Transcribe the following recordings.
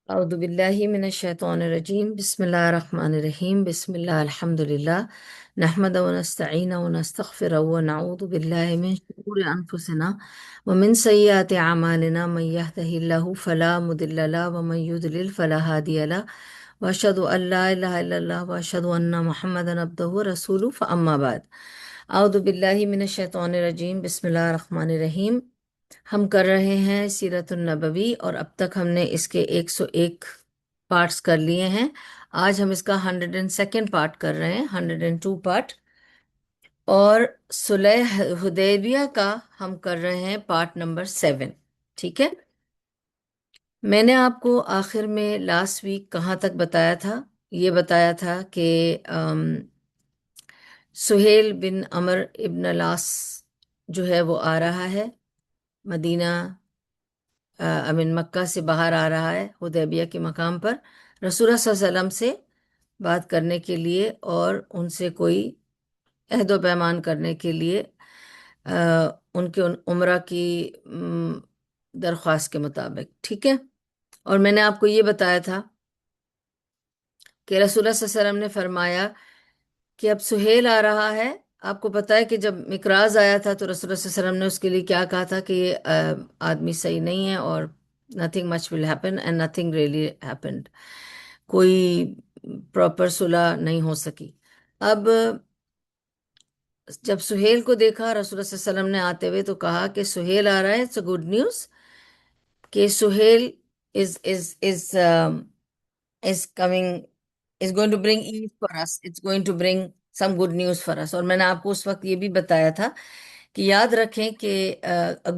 أعوذ بالله من الشيطان الرجيم بسم الله الرحمن الرحيم بسم الله الحمد لله نحمد ونستعين ونستغفر ونعوذ بالله من شرور أنفسنا ومن سيئات أعمالنا من يهده الله فلا مضل له ومن يضلل فلا هادي له وأشهد أن لا إله إلا الله وأشهد أن محمدا عبده ورسوله فأما بعد أعوذ بالله من الشيطان الرجيم بسم الله الرحمن الرحيم۔ ہم کر رہے ہیں سیرت النبوی اور اب تک ہم نے اس کے 101 پارٹس کر لیے ہیں۔ آج ہم اس کا 102 پارٹ کر رہے ہیں، 102 پارٹ، اور صلح حدیبیہ کا ہم کر رہے ہیں پارٹ نمبر 7۔ ٹھیک ہے، میں نے آپ کو آخر میں لاسٹ ویک کہاں تک بتایا تھا؟ یہ بتایا تھا کہ سہیل بن عمر ابن العاص جو ہے وہ آ رہا ہے مدینہ، امین مکہ سے باہر آ رہا ہے حدیبیہ کے مقام پر رسول اللہ صلی اللہ علیہ وسلم سے بات کرنے کے لیے اور ان سے کوئی عہد و پیمان کرنے کے لیے، ان کے عمرہ کی درخواست کے مطابق۔ ٹھیک ہے، اور میں نے آپ کو یہ بتایا تھا کہ رسول اللہ صلی اللہ علیہ وسلم نے فرمایا کہ اب سہیل آ رہا ہے۔ آپ کو پتہ ہے کہ جب مکراز آیا تھا تو رسول اللہ صلی اللہ علیہ وسلم نے اس کے لیے کیا کہا تھا کہ یہ آدمی صحیح نہیں ہے اور nothing much will happen and nothing really happened، کوئی پراپر صلح نہیں ہو سکی۔ اب جب سہیل کو دیکھا رسول اللہ صلی اللہ علیہ وسلم نے آتے ہوئے تو کہا کہ سہیل آ رہا ہے، اٹس اے گڈ نیوز، کہ Sohail is coming is going to bring ease for us, it's going to bring some good news for us۔ اور میں نے آپ کو اس وقت یہ بھی بتایا تھا کہ یاد رکھیں کہ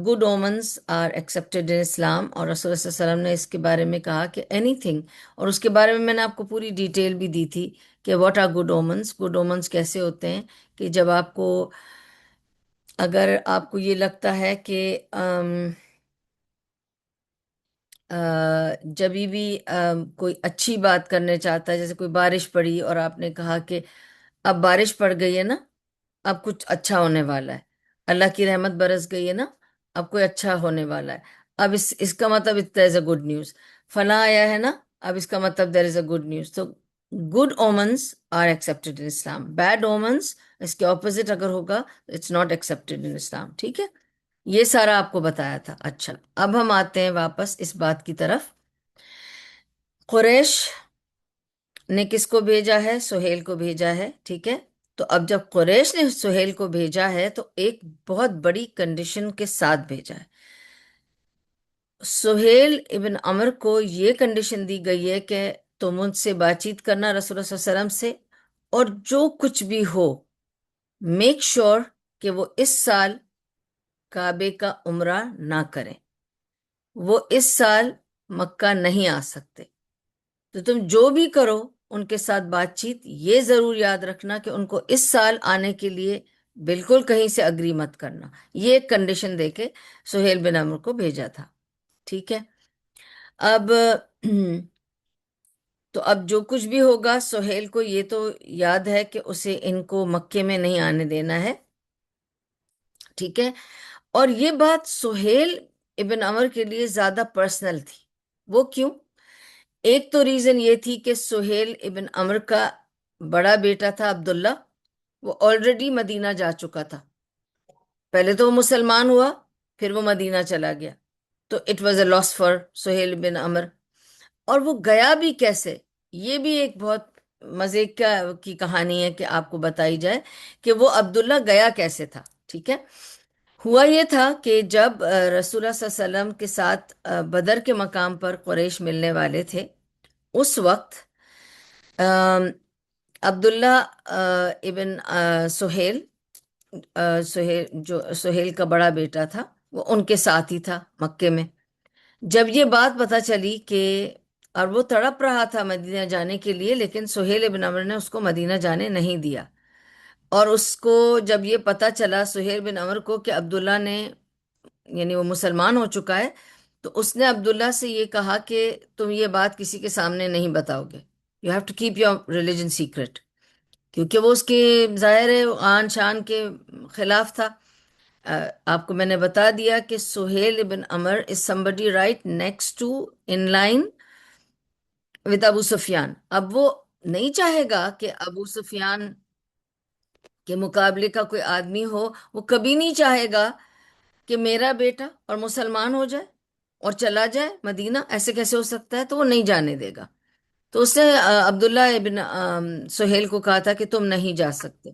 good omens are accepted in اسلام، اور رسول اللہ صلی اللہ علیہ وسلم نے اس کے بارے میں کہا کہ اینی تھنگ، اور اس کے بارے میں نے آپ کو پوری ڈیٹیل بھی دی تھی کہ واٹ آر گڈ اومنس۔ گڈ اومنس کیسے ہوتے ہیں کہ جب آپ کو، اگر آپ کو یہ لگتا ہے کہ جب بھی کوئی اچھی بات کرنے چاہتا ہے، جیسے کوئی بارش پڑی اور آپ نے کہا کہ اب بارش پڑ گئی ہے نا، اب کچھ اچھا ہونے والا ہے، اللہ کی رحمت برس گئی ہے نا، اب کوئی اچھا ہونے والا ہے، اب اس کا مطلب there is a good news, فلاں آیا ہے نا، اب اس کا مطلب there is a good news. تو good omens are accepted in Islam, bad omens اس کے اپوزٹ اگر ہوگا it's not accepted in Islam. ٹھیک ہے، یہ سارا آپ کو بتایا تھا۔ اچھا، اب ہم آتے ہیں واپس اس بات کی طرف۔ قریش نے کس کو بھیجا ہے؟ سہیل کو بھیجا ہے۔ ٹھیک ہے، تو اب جب قریش نے سہیل کو بھیجا ہے تو ایک بہت بڑی کنڈیشن کے ساتھ بھیجا ہے۔ سہیل ابن عمر کو یہ کنڈیشن دی گئی ہے کہ تم مجھ سے بات چیت کرنا رسول اللہ صلی اللہ علیہ وسلم سے، اور جو کچھ بھی ہو میک شور کہ وہ اس سال کعبے کا عمرہ نہ کریں، وہ اس سال مکہ نہیں آ سکتے، تو تم جو بھی کرو ان کے ساتھ بات چیت یہ ضرور یاد رکھنا کہ ان کو اس سال آنے کے لیے بالکل کہیں سے اگری مت کرنا۔ یہ ایک کنڈیشن دے کے سہیل بن عمر کو بھیجا تھا۔ ٹھیک ہے، اب تو اب جو کچھ بھی ہوگا سہیل کو یہ تو یاد ہے کہ اسے ان کو مکے میں نہیں آنے دینا ہے۔ ٹھیک ہے، اور یہ بات سہیل ابن عمر کے لیے زیادہ پرسنل تھی۔ وہ کیوں؟ ایک تو ریزن یہ تھی کہ سہیل ابن عمر کا بڑا بیٹا تھا عبداللہ، وہ آلریڈی مدینہ جا چکا تھا، پہلے تو وہ مسلمان ہوا پھر وہ مدینہ چلا گیا، تو it was a loss for Suhail bin Umar. اور وہ گیا بھی کیسے، یہ بھی ایک بہت مزے کی کہانی ہے کہ آپ کو بتائی جائے کہ وہ عبداللہ گیا کیسے تھا۔ ٹھیک ہے، ہوا یہ تھا کہ جب رسول اللہ صلی اللہ علیہ وسلم کے ساتھ بدر کے مقام پر قریش ملنے والے تھے، اس وقت عبداللہ ابن سہیل، سہیل جو سہیل کا بڑا بیٹا تھا، وہ ان کے ساتھ ہی تھا مکے میں۔ جب یہ بات پتہ چلی کہ، اور وہ تڑپ رہا تھا مدینہ جانے کے لیے، لیکن سہیل ابن عمر نے اس کو مدینہ جانے نہیں دیا، اور اس کو جب یہ پتہ چلا سہیل بن عمر کو کہ عبداللہ نے، یعنی وہ مسلمان ہو چکا ہے، تو اس نے عبداللہ سے یہ کہا کہ تم یہ بات کسی کے سامنے نہیں بتاؤ گے، you have to keep your religion secret, کیونکہ وہ اس کے ظاہر ہے آن شان کے خلاف تھا۔ آپ کو میں نے بتا دیا کہ Sohail ibn Umar is somebody right next to in line with ابو سفیان. اب وہ نہیں چاہے گا کہ ابو سفیان کے مقابلے کا کوئی آدمی ہو. وہ کبھی نہیں چاہے گا کہ میرا بیٹا اور مسلمان ہو جائے اور چلا جائے مدینہ. ایسے کیسے ہو سکتا ہے؟ تو وہ نہیں جانے دے گا. تو اس نے عبداللہ ابن سہیل کو کہا تھا کہ تم نہیں جا سکتے.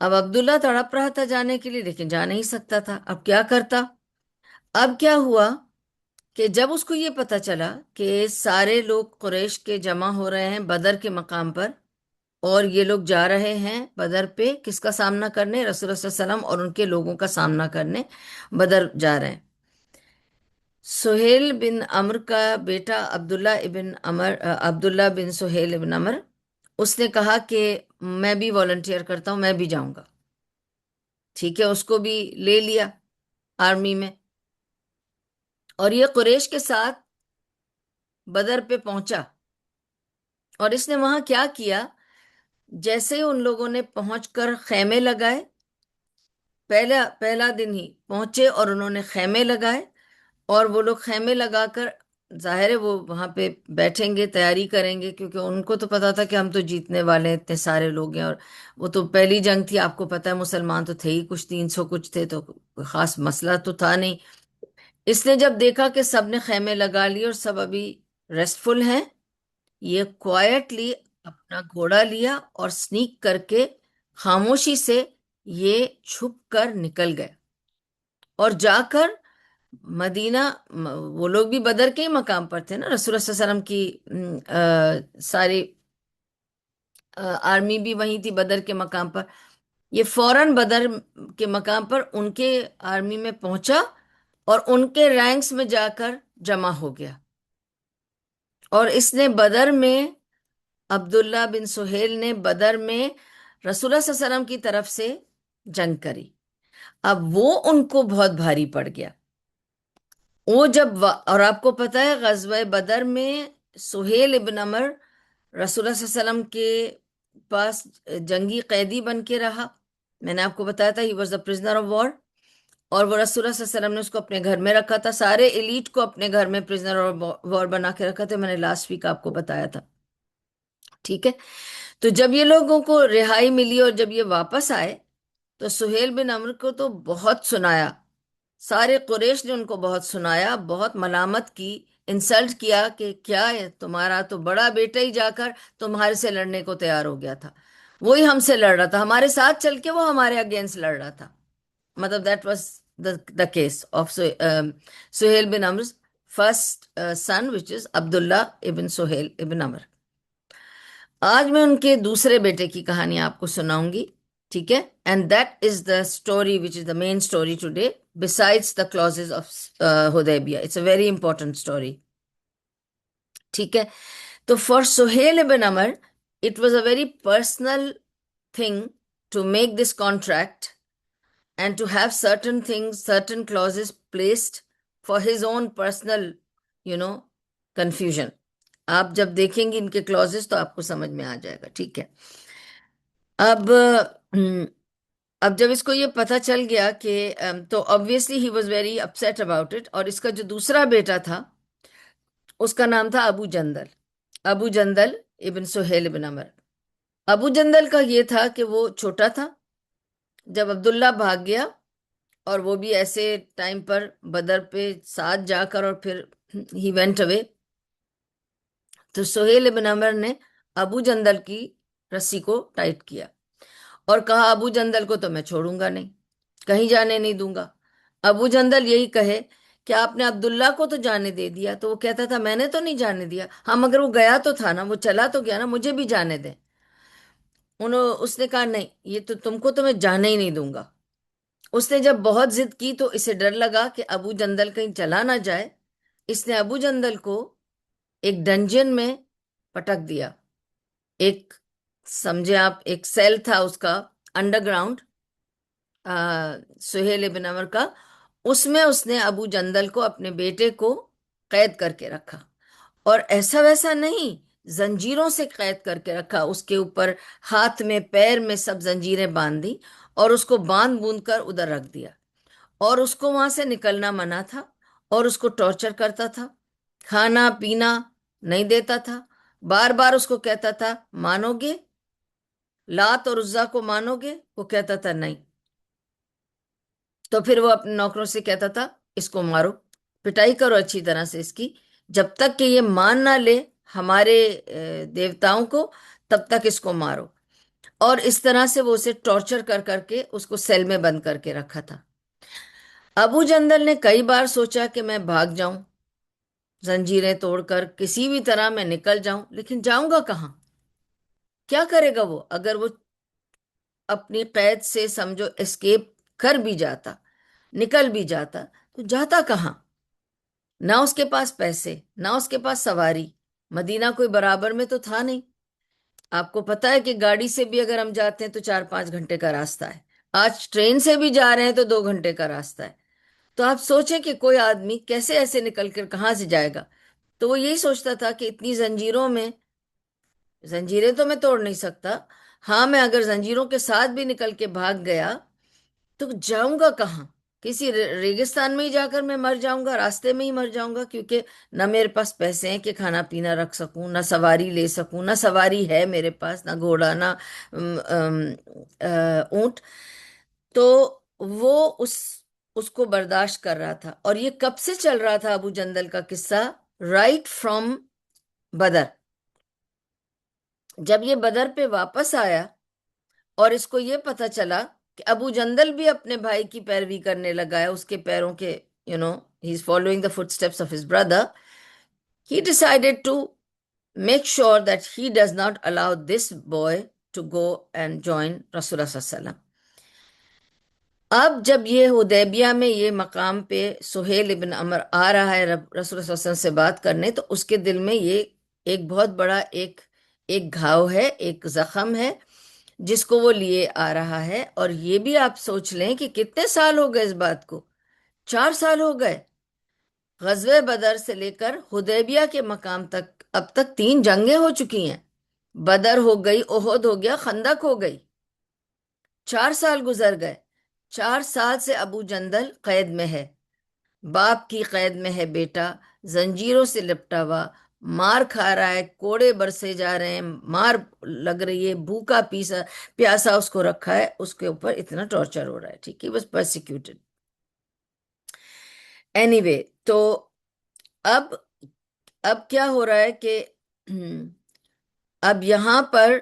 اب عبداللہ تڑپ رہا تھا جانے کے لیے لیکن جا نہیں سکتا تھا. اب کیا کرتا؟ اب کیا ہوا کہ جب اس کو یہ پتا چلا کہ سارے لوگ قریش کے جمع ہو رہے ہیں بدر کے مقام پر، اور یہ لوگ جا رہے ہیں بدر پہ کس کا سامنا کرنے؟ رسول اللہ صلی اللہ علیہ وسلم اور ان کے لوگوں کا سامنا کرنے بدر جا رہے ہیں. سہیل بن عمر کا بیٹا عبداللہ بن سہیل بن عمر، اس نے کہا کہ میں بھی والنٹیئر کرتا ہوں، میں بھی جاؤں گا. ٹھیک ہے، اس کو بھی لے لیا آرمی میں، اور یہ قریش کے ساتھ بدر پہ پہنچا. اور اس نے وہاں کیا کیا؟ جیسے ہی ان لوگوں نے پہنچ کر خیمے لگائے، پہلا دن ہی پہنچے اور انہوں نے خیمے لگائے، اور وہ لوگ خیمے لگا کر، ظاہر ہے وہ وہاں پہ بیٹھیں گے، تیاری کریں گے، کیونکہ ان کو تو پتا تھا کہ ہم تو جیتنے والے ہیں، اتنے سارے لوگ ہیں. اور وہ تو پہلی جنگ تھی، آپ کو پتا ہے مسلمان تو تھے ہی کچھ 300 کچھ تھے، تو کوئی خاص مسئلہ تو تھا نہیں. اس نے جب دیکھا کہ سب نے خیمے لگا لیے اور سب ابھی ریسٹفل ہیں، یہ کوائٹلی اپنا گھوڑا لیا اور سنیک کر کے خاموشی سے یہ چھپ کر نکل گئے. اور جا کر مدینہ، وہ لوگ بھی بدر کے ہی مقام پر تھے نا، رسول اللہ صلی اللہ علیہ وسلم کی ساری آرمی بھی وہیں تھی بدر کے مقام پر. یہ فوراً بدر کے مقام پر ان کے آرمی میں پہنچا اور ان کے رینکس میں جا کر جمع ہو گیا. اور اس نے بدر میں، عبداللہ بن سہیل نے بدر میں رسول اللہ صلی اللہ علیہ وسلم کی طرف سے جنگ کری. اب وہ ان کو بہت بھاری پڑ گیا. وہ اور آپ کو پتا ہے غزوہ بدر میں سہیل ابن عمر رسول اللہ صلی اللہ علیہ وسلم کے پاس جنگی قیدی بن کے رہا. میں نے آپ کو بتایا تھا he was the prisoner of war. اور وہ رسول اللہ صلی اللہ علیہ وسلم نے اس کو اپنے گھر میں رکھا تھا. سارے ایلیٹ کو اپنے گھر میں پرزنر آف وار بنا کے رکھا تھا. میں نے لاسٹ ویک آپ کو بتایا تھا. ٹھیک ہے، تو جب یہ لوگوں کو رہائی ملی اور جب یہ واپس آئے تو سہیل بن عمرو کو تو بہت سنایا. سارے قریش نے ان کو بہت سنایا، بہت ملامت کی، انسلٹ کیا کہ کیا ہے تمہارا تو بڑا بیٹا ہی جا کر تمہارے سے لڑنے کو تیار ہو گیا تھا، وہی ہم سے لڑ رہا تھا، ہمارے ساتھ چل کے وہ ہمارے اگینسٹ لڑ رہا تھا. مطلب that was the case of Suhail bin Umar first son which is Abdullah ibn Suhail ibn عمر. آج میں ان کے دوسرے بیٹے کی کہانی آپ کو سناؤں گی. ٹھیک ہے، and that is the story which is the main story today besides the clauses of Hudaibiyah. It's a very important story. ٹھیک ہے، تو for Suhail ibn Umar it was a very personal thing to make this contract and to have certain things, certain clauses placed for his own personal, you know, confusion. آپ جب دیکھیں گے ان کے clauses تو آپ کو سمجھ میں آ جائے گا. ٹھیک ہے، اب اب جب اس کو یہ پتہ چل گیا کہ تو obviously he was very upset about it. اور اس کا جو دوسرا بیٹا تھا اس کا نام تھا ابو جندل. ابو جندل ابن سہیل ابن عمر. ابو جندل کا یہ تھا کہ وہ چھوٹا تھا جب عبداللہ بھاگ گیا، اور وہ بھی ایسے ٹائم پر بدر پہ ساتھ جا کر، اور پھر ہی وینٹ اوے. تو سہیل ابن عمر نے ابو جندل کی رسی کو ٹائٹ کیا اور کہا ابو جندل کو تو میں چھوڑوں گا نہیں، کہیں جانے نہیں دوں گا. ابو جندل یہی کہے کہ آپ نے عبداللہ کو تو جانے دے دیا. تو وہ کہتا تھا میں نے تو نہیں جانے دیا. ہاں مگر وہ گیا تو تھا نا، وہ چلا تو گیا نا، مجھے بھی جانے دیں. اس نے کہا نہیں، یہ تو تم کو تو میں جانے ہی نہیں دوں گا. اس نے جب بہت ضد کی تو اسے ڈر لگا کہ ابو جندل کہیں چلا نہ جائے. اس نے ابو جندل کو ایک ڈنجن میں پٹک دیا. ایک، سمجھے آپ، ایک سیل تھا اس کا انڈر گراؤنڈ سہیل ابن عمر کا. اس میں اس نے ابو جندل کو، اپنے بیٹے کو قید کر کے رکھا. اور ایسا ویسا نہیں، زنجیروں سے قید کر کے رکھا. اس کے اوپر ہاتھ میں پیر میں سب زنجیریں باندھ دی اور اس کو باندھ بوند کر ادھر رکھ دیا. اور اس کو وہاں سے نکلنا منع تھا اور اس کو ٹارچر کرتا تھا. کھانا پینا نہیں دیتا تھا، بار بار اس کو کہتا تھا مانو گے، لات اور عزا کو مانو گے؟ وہ کہتا تھا نہیں۔ تو پھر وہ اپنے نوکروں سے کہتا تھا اس کو مارو، پٹائی کرو اچھی طرح سے اس کی، جب تک کہ یہ مان نہ لے ہمارے دیوتاؤں کو، تب تک اس کو مارو۔ اور اس طرح سے وہ اسے ٹارچر کر کر کے اس کو سیل میں بند کر کے رکھا تھا۔ ابو جندل نے کئی بار سوچا کہ میں بھاگ جاؤں، زنجیریں توڑ کر کسی بھی طرح میں نکل جاؤں، لیکن جاؤں گا کہاں؟ کیا کرے گا وہ؟ اگر وہ اپنی قید سے سمجھو اسکیپ کر بھی جاتا، نکل بھی جاتا، تو جاتا کہاں؟ نہ اس کے پاس پیسے، نہ اس کے پاس سواری، مدینہ کوئی برابر میں تو تھا نہیں۔ آپ کو پتا ہے کہ گاڑی سے بھی اگر ہم جاتے ہیں تو 4-5 گھنٹے کا راستہ ہے، آج ٹرین سے بھی جا رہے ہیں تو 2 گھنٹے کا راستہ ہے۔ تو آپ سوچیں کہ کوئی آدمی کیسے ایسے نکل کر کہاں سے جائے گا؟ تو وہ یہی سوچتا تھا کہ اتنی زنجیروں میں، زنجیریں تو میں توڑ نہیں سکتا، ہاں میں اگر زنجیروں کے ساتھ بھی نکل کے بھاگ گیا تو جاؤں گا کہاں؟ کسی ریگستان میں ہی جا کر میں مر جاؤں گا، راستے میں ہی مر جاؤں گا، کیونکہ نہ میرے پاس پیسے ہیں کہ کھانا پینا رکھ سکوں، نہ سواری لے سکوں، نہ سواری ہے میرے پاس، نہ گھوڑا، نہ اونٹ۔ تو وہ اس کو برداشت کر رہا تھا، اور یہ کب سے چل رہا تھا ابو جندل کا قصہ؟ رائٹ فرام بدر۔ جب یہ بدر پہ واپس آیا اور اس کو یہ پتا چلا کہ ابو جندل بھی اپنے بھائی کی پیروی کرنے لگا ہے، اس کے پیروں کے، he is following the footsteps of his brother, he decided to make sure that he does not allow this boy to go and join رسول اللہ صلی اللہ علیہ وسلم۔ اب جب یہ حدیبیہ میں یہ مقام پہ سہیل ابن عمر آ رہا ہے رسول اللہ صلی اللہ علیہ وسلم سے بات کرنے، تو اس کے دل میں یہ ایک بہت بڑا ایک گھاؤ ہے، ایک زخم ہے جس کو وہ لیے آ رہا ہے۔ اور یہ بھی آپ سوچ لیں کہ کتنے سال ہو گئے اس بات کو، 4 سال ہو گئے، غزوہ بدر سے لے کر حدیبیہ کے مقام تک اب تک 3 جنگیں ہو چکی ہیں، بدر ہو گئی، احد ہو گیا، خندق ہو گئی، 4 سال گزر گئے۔ 4 سال سے ابو جندل قید میں ہے، باپ کی قید میں ہے بیٹا، زنجیروں سے لپٹا ہوا، مار کھا رہا ہے، کوڑے برسے جا رہے ہیں، مار لگ رہی ہے، بھوکا پیاسا اس کو رکھا ہے، اس کے اوپر اتنا ٹارچر ہو رہا ہے، ٹھیک ہے، بس پرسیکیوٹڈ۔ اینی وے، تو اب اب کیا ہو رہا ہے کہ اب یہاں پر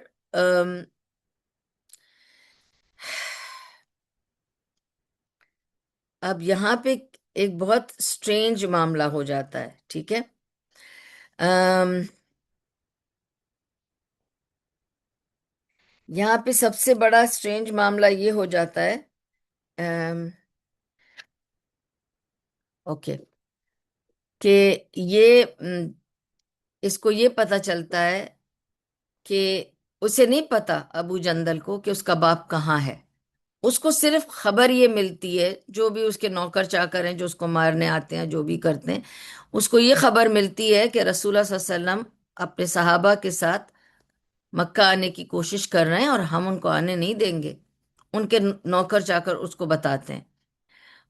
اب یہاں پہ ایک بہت سٹرینج معاملہ ہو جاتا ہے، ٹھیک ہے۔ یہاں پہ سب سے بڑا سٹرینج معاملہ یہ ہو جاتا ہے، اوکے، کہ یہ اس کو یہ پتا چلتا ہے کہ اسے نہیں پتا ابو جندل کو کہ اس کا باپ کہاں ہے، اس کو صرف خبر یہ ملتی ہے، جو بھی اس کے نوکر چاکر ہیں جو اس کو مارنے آتے ہیں، جو بھی کرتے ہیں، اس کو یہ خبر ملتی ہے کہ رسول اللہ صلی اللہ علیہ وسلم اپنے صحابہ کے ساتھ مکہ آنے کی کوشش کر رہے ہیں اور ہم ان کو آنے نہیں دیں گے۔ ان کے نوکر چاکر اس کو بتاتے ہیں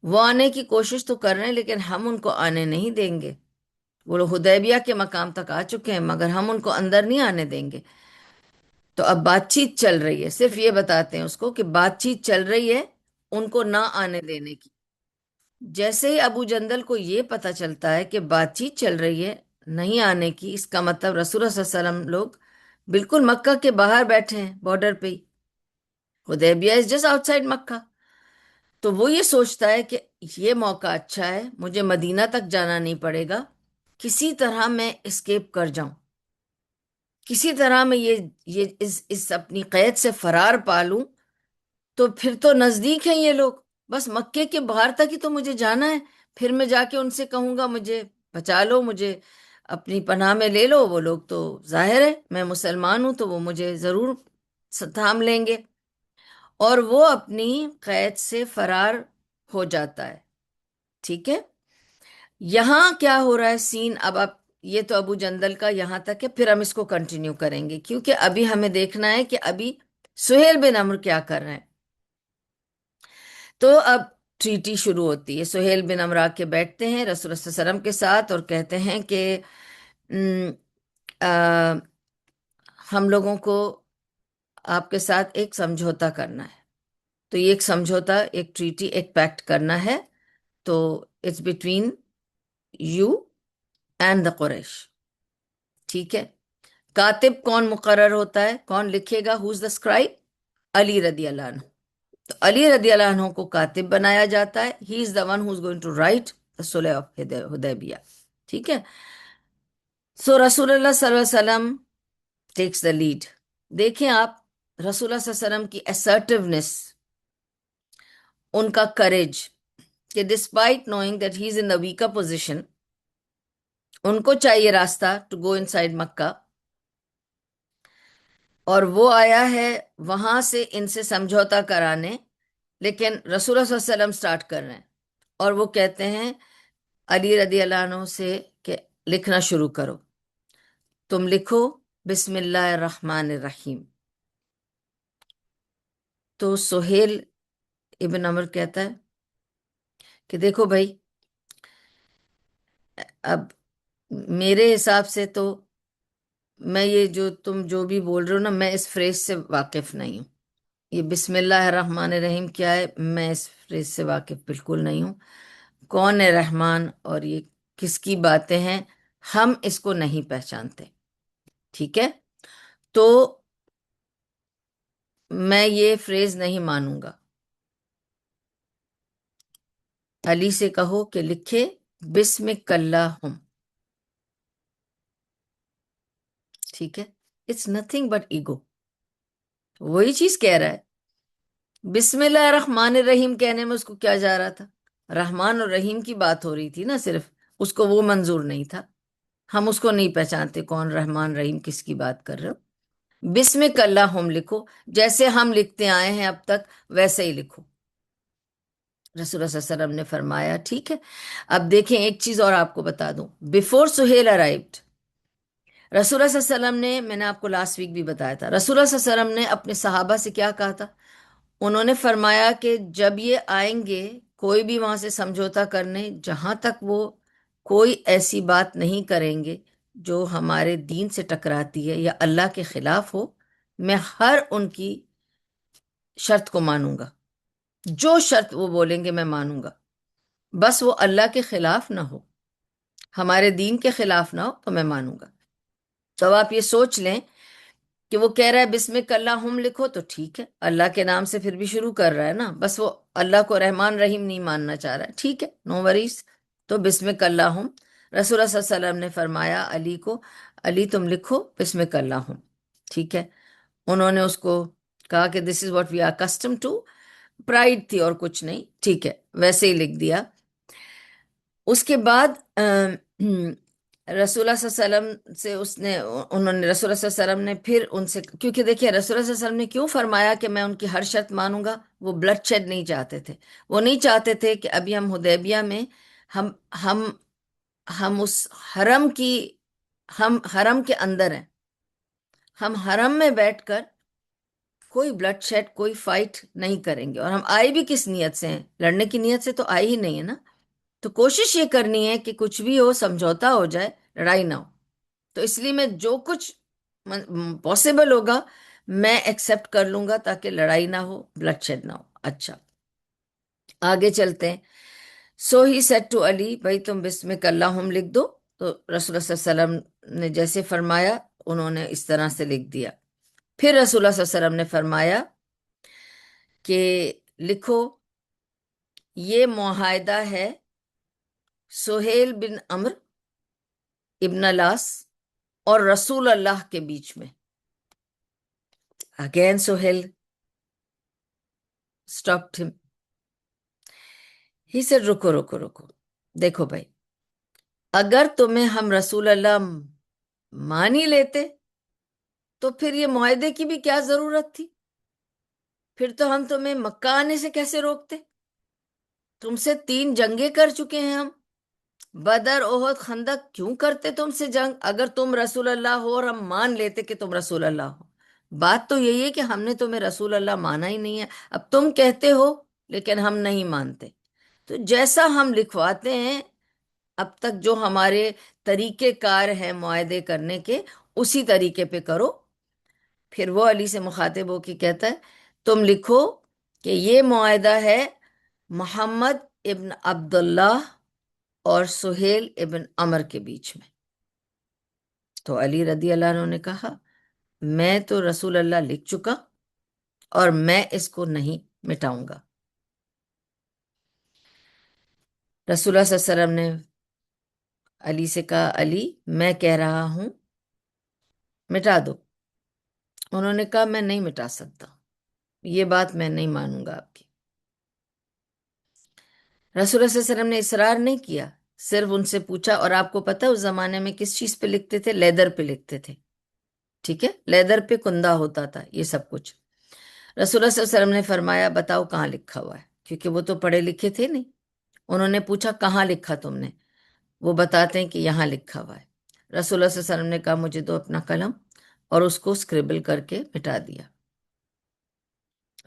وہ آنے کی کوشش تو کر رہے ہیں لیکن ہم ان کو آنے نہیں دیں گے، وہ لوگ حدیبیہ کے مقام تک آ چکے ہیں مگر ہم ان کو اندر نہیں آنے دیں گے۔ تو اب بات چیت چل رہی ہے، صرف یہ بتاتے ہیں اس کو کہ بات چیت چل رہی ہے ان کو نہ آنے دینے کی۔ جیسے ہی ابو جندل کو یہ پتا چلتا ہے کہ بات چیت چل رہی ہے نہیں آنے کی، اس کا مطلب رسول اللہ صلی اللہ علیہ وسلم لوگ بالکل مکہ کے باہر بیٹھے ہیں، بارڈر پہ ہی، حدیبیہ از جسٹ آؤٹ سائڈ مکہ۔ تو وہ یہ سوچتا ہے کہ یہ موقع اچھا ہے، مجھے مدینہ تک جانا نہیں پڑے گا، کسی طرح میں اسکیپ کر جاؤں، کسی طرح میں یہ اس اپنی قید سے فرار پالوں، تو پھر تو نزدیک ہیں یہ لوگ، بس مکے کے باہر تک ہی تو مجھے جانا ہے، پھر میں جا کے ان سے کہوں گا مجھے بچا لو، مجھے اپنی پناہ میں لے لو، وہ لوگ تو ظاہر ہے میں مسلمان ہوں تو وہ مجھے ضرور تھام لیں گے، اور وہ اپنی قید سے فرار ہو جاتا ہے، ٹھیک ہے۔ یہاں کیا ہو رہا ہے سین؟ اب آپ، یہ تو ابو جندل کا یہاں تک ہے، پھر ہم اس کو کنٹینیو کریں گے کیونکہ ابھی ہمیں دیکھنا ہے کہ ابھی سہیل بن عمرو کیا کر رہے ہیں۔ تو اب ٹریٹی شروع ہوتی ہے، سہیل بن عمرو کے بیٹھتے ہیں رسول اللہ صلی اللہ علیہ وسلم کے ساتھ اور کہتے ہیں کہ آ, ہم لوگوں کو آپ کے ساتھ ایک سمجھوتا کرنا ہے. تو یہ ایک سمجھوتا، ایک ٹریٹی، ایک پیکٹ کرنا ہے. تو it's between you and the Quraysh. ٹھیک ہے. کاتب کون مقرر ہوتا ہے، کون لکھے گا؟ ہوز دا اسکرائب؟ علی رضی اللہ عنہ. تو علی رضی اللہ عنہ کو کاتب بنایا جاتا ہے. He is the one who is going to write the صلح آف حدیبیہ. ٹھیک ہے. سو رسول اللہ صلی اللہ علیہ وسلم ٹیکس دا لیڈ. دیکھیں آپ رسول اللہ صلی اللہ علیہ وسلم کی assertiveness، ان کا کریج، کہ despite knowing that he is in the weaker position, ان کو چاہیے راستہ ٹو گو ان سائڈ مکہ، اور وہ آیا ہے وہاں سے ان سے سمجھوتا کرانے. لیکن رسول اللہ صلی اللہ علیہ وسلم سٹارٹ کر رہے ہیں، اور وہ کہتے ہیں علی رضی اللہ عنہ سے کہ لکھنا شروع کرو. تم لکھو بسم اللہ الرحمن الرحیم. تو سہیل ابن عمر کہتا ہے کہ دیکھو بھائی، اب میرے حساب سے تو میں یہ جو تم جو بھی بول رہے ہو نا، میں اس فریز سے واقف نہیں ہوں. یہ بسم اللہ الرحمن الرحیم کیا ہے، میں اس فریز سے واقف بالکل نہیں ہوں. کون ہے رحمان اور یہ کس کی باتیں ہیں، ہم اس کو نہیں پہچانتے. ٹھیک ہے. تو میں یہ فریز نہیں مانوں گا. علی سے کہو کہ لکھے بسمک اللہم. ٹھیک ہے. It's nothing but ego. وہی چیز کہہ رہا ہے. بسم اللہ الرحمن الرحیم کہنے میں اس کو کیا جا رہا تھا؟ رحمان اور رحیم کی بات ہو رہی تھی نا صرف، اس کو وہ منظور نہیں تھا. ہم اس کو نہیں پہچانتے کون رحمان رحیم کس کی بات کر رہے ہو. بسمک اللہم لکھو، جیسے ہم لکھتے آئے ہیں اب تک ویسے ہی لکھو. رسول اللہ صلی اللہ علیہ وسلم نے فرمایا ٹھیک ہے. اب دیکھیں ایک چیز اور آپ کو بتا دوں. بفور سہیل ارائیوڈ، رسول اللہ صلی اللہ علیہ وسلم نے، میں نے آپ کو لاسٹ ویک بھی بتایا تھا، رسول اللہ صلی اللہ علیہ وسلم نے اپنے صحابہ سے کیا کہا تھا؟ انہوں نے فرمایا کہ جب یہ آئیں گے کوئی بھی وہاں سے سمجھوتا کرنے، جہاں تک وہ کوئی ایسی بات نہیں کریں گے جو ہمارے دین سے ٹکراتی ہے یا اللہ کے خلاف ہو، میں ہر ان کی شرط کو مانوں گا. جو شرط وہ بولیں گے میں مانوں گا، بس وہ اللہ کے خلاف نہ ہو، ہمارے دین کے خلاف نہ ہو تو میں مانوں گا. تو اب آپ یہ سوچ لیں کہ وہ کہہ رہا ہے بسمک اللہم لکھو، تو ٹھیک ہے، اللہ کے نام سے پھر بھی شروع کر رہا ہے نا، بس وہ اللہ کو رحمان رحیم نہیں ماننا چاہ رہا ہے. ٹھیک ہے، نو وریز. تو بسمک اللہم، رسول اللہ صلی اللہ علیہ وسلم نے فرمایا علی کو، علی تم لکھو بسمک اللہم. ٹھیک ہے. انہوں نے اس کو کہا کہ this is what we are custom to. Pride تھی اور کچھ نہیں. ٹھیک ہے، ویسے ہی لکھ دیا. اس کے بعد رسول اللہ صلی اللہ علیہ وسلم سے انہوں نے، رسول اللہ صلی اللہ علیہ وسلم نے پھر ان سے، کیونکہ دیکھیں رسول اللہ صلی اللہ علیہ وسلم نے کیوں فرمایا کہ میں ان کی ہر شرط مانوں گا؟ وہ بلڈ شیڈ نہیں چاہتے تھے. وہ نہیں چاہتے تھے کہ ابھی ہم حدیبیہ میں، ہم ہم ہم اس حرم کی، ہم حرم کے اندر ہیں، ہم حرم میں بیٹھ کر کوئی بلڈ شیڈ، کوئی فائٹ نہیں کریں گے. اور ہم آئے بھی کس نیت سے ہیں؟ لڑنے کی نیت سے تو آئے ہی نہیں ہے نا. تو کوشش یہ کرنی ہے کہ کچھ بھی ہو سمجھوتا ہو جائے، لڑائی نہ ہو. تو اس لیے میں جو کچھ پاسبل ہوگا میں ایکسپٹ کر لوں گا تاکہ لڑائی نہ ہو، بلڈ شیڈ نہ ہو. اچھا، آگے چلتے ہیں. سو ہی سیڈ ٹو علی، بھائی تم بسمک اللہم لکھ دو. تو رسول اللہ صلی اللہ علیہ وسلم نے جیسے فرمایا انہوں نے اس طرح سے لکھ دیا. پھر رسول اللہ صلی اللہ علیہ وسلم نے فرمایا کہ لکھو یہ معاہدہ ہے سہیل بن عمرو ابن لاس اور رسول اللہ کے بیچ میں. Again Sohail stopped him. He said رکو رکو رکو، دیکھو بھائی، اگر تمہیں ہم رسول اللہ مان ہی لیتے تو پھر یہ معاہدے کی بھی کیا ضرورت تھی؟ پھر تو ہم تمہیں مکہ آنے سے کیسے روکتے؟ تم سے 3 جنگیں کر چکے ہیں ہم، بدر، احد، خندق. کیوں کرتے تم سے جنگ اگر تم رسول اللہ ہو اور ہم مان لیتے کہ تم رسول اللہ ہو؟ بات تو یہی ہے کہ ہم نے تمہیں رسول اللہ مانا ہی نہیں ہے. اب تم کہتے ہو لیکن ہم نہیں مانتے. تو جیسا ہم لکھواتے ہیں اب تک جو ہمارے طریقے کار ہیں معاہدے کرنے کے، اسی طریقے پہ کرو۔ پھر وہ علی سے مخاطب ہو کے کہتا ہے تم لکھو کہ یہ معاہدہ ہے محمد ابن عبداللہ اور سہیل ابن عمر کے بیچ میں۔ تو علی رضی اللہ عنہ نے کہا میں تو رسول اللہ لکھ چکا اور میں اس کو نہیں مٹاؤں گا۔ رسول اللہ صلی اللہ علیہ وسلم نے علی سے کہا علی میں کہہ رہا ہوں مٹا دو۔ انہوں نے کہا میں نہیں مٹا سکتا، یہ بات میں نہیں مانوں گا آپ کی۔ رسول اللہ صلی اللہ علیہ وسلم نے اصرار نہیں کیا، صرف ان سے پوچھا، اور آپ کو پتہ ہے اس زمانے میں کس چیز پہ لکھتے تھے؟ لیدر پہ لکھتے تھے، ٹھیک ہے، لیدر پہ کندہ ہوتا تھا یہ سب کچھ۔ رسول اللہ صلی اللہ علیہ وسلم نے فرمایا بتاؤ کہاں لکھا ہوا ہے، کیونکہ وہ تو پڑھے لکھے تھے نہیں۔ انہوں نے پوچھا کہاں لکھا تم نے؟ وہ بتاتے ہیں کہ یہاں لکھا ہوا ہے۔ رسول اللہ صلی اللہ علیہ وسلم نے کہا مجھے دو اپنا قلم، اور اس کو اسکریبل کر کے مٹا دیا۔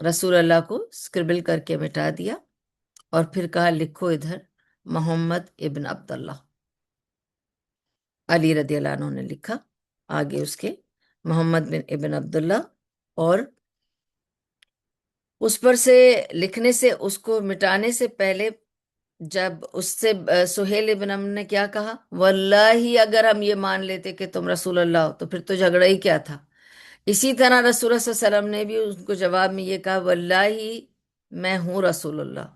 رسول اللہ کو اسکریبل کر کے مٹا دیا، اور پھر کہا لکھو ادھر محمد ابن عبداللہ۔ علی رضی اللہ عنہ نے لکھا آگے اس کے محمد بن ابن عبداللہ، اور اس پر سے لکھنے سے، اس کو مٹانے سے پہلے جب اس سے سہیل ابن عمرو نے کیا کہا واللہ اگر ہم یہ مان لیتے کہ تم رسول اللہ ہو تو پھر تو جھگڑا ہی کیا تھا۔ اسی طرح رسول اللہ صلی اللہ علیہ وسلم نے بھی ان کو جواب میں یہ کہا واللہ میں ہوں رسول اللہ،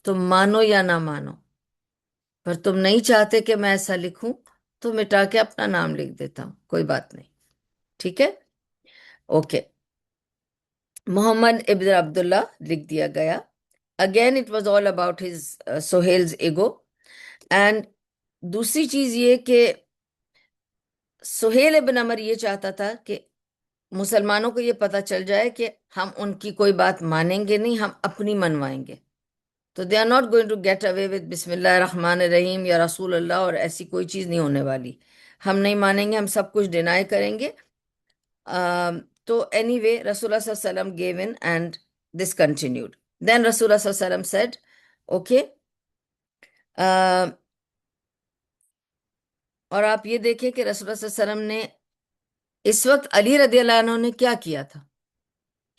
تم مانو یا نہ مانو، پر تم نہیں چاہتے کہ میں ایسا لکھوں تو مٹا کے اپنا نام لکھ دیتا ہوں، کوئی بات نہیں، ٹھیک ہے، اوکے۔ محمد ابن عبداللہ لکھ دیا گیا۔ Again it was all about his Suhail's ego, and دوسری چیز یہ کہ سہیل ابن عمر یہ چاہتا تھا کہ مسلمانوں کو یہ پتہ چل جائے کہ ہم ان کی کوئی بات مانیں گے نہیں، ہم اپنی منوائیں گے۔ تو they are not going to get away with بسم اللہ الرحمن الرحیم یا رسول اللہ، اور ایسی کوئی چیز نہیں ہونے والی، ہم نہیں مانیں گے، ہم سب کچھ ڈینائی کریں گے۔ تو اینی وے رسول اللہ صلی اللہ علیہ وسلم gave in and this continued. Then رسول اللہ صلی اللہ علیہ وسلم said, okay, اور آپ یہ دیکھیں کہ رسول اللہ صلی اللہ علیہ وسلم نے اس وقت علی رضی اللہ عنہ نے کیا کیا تھا؟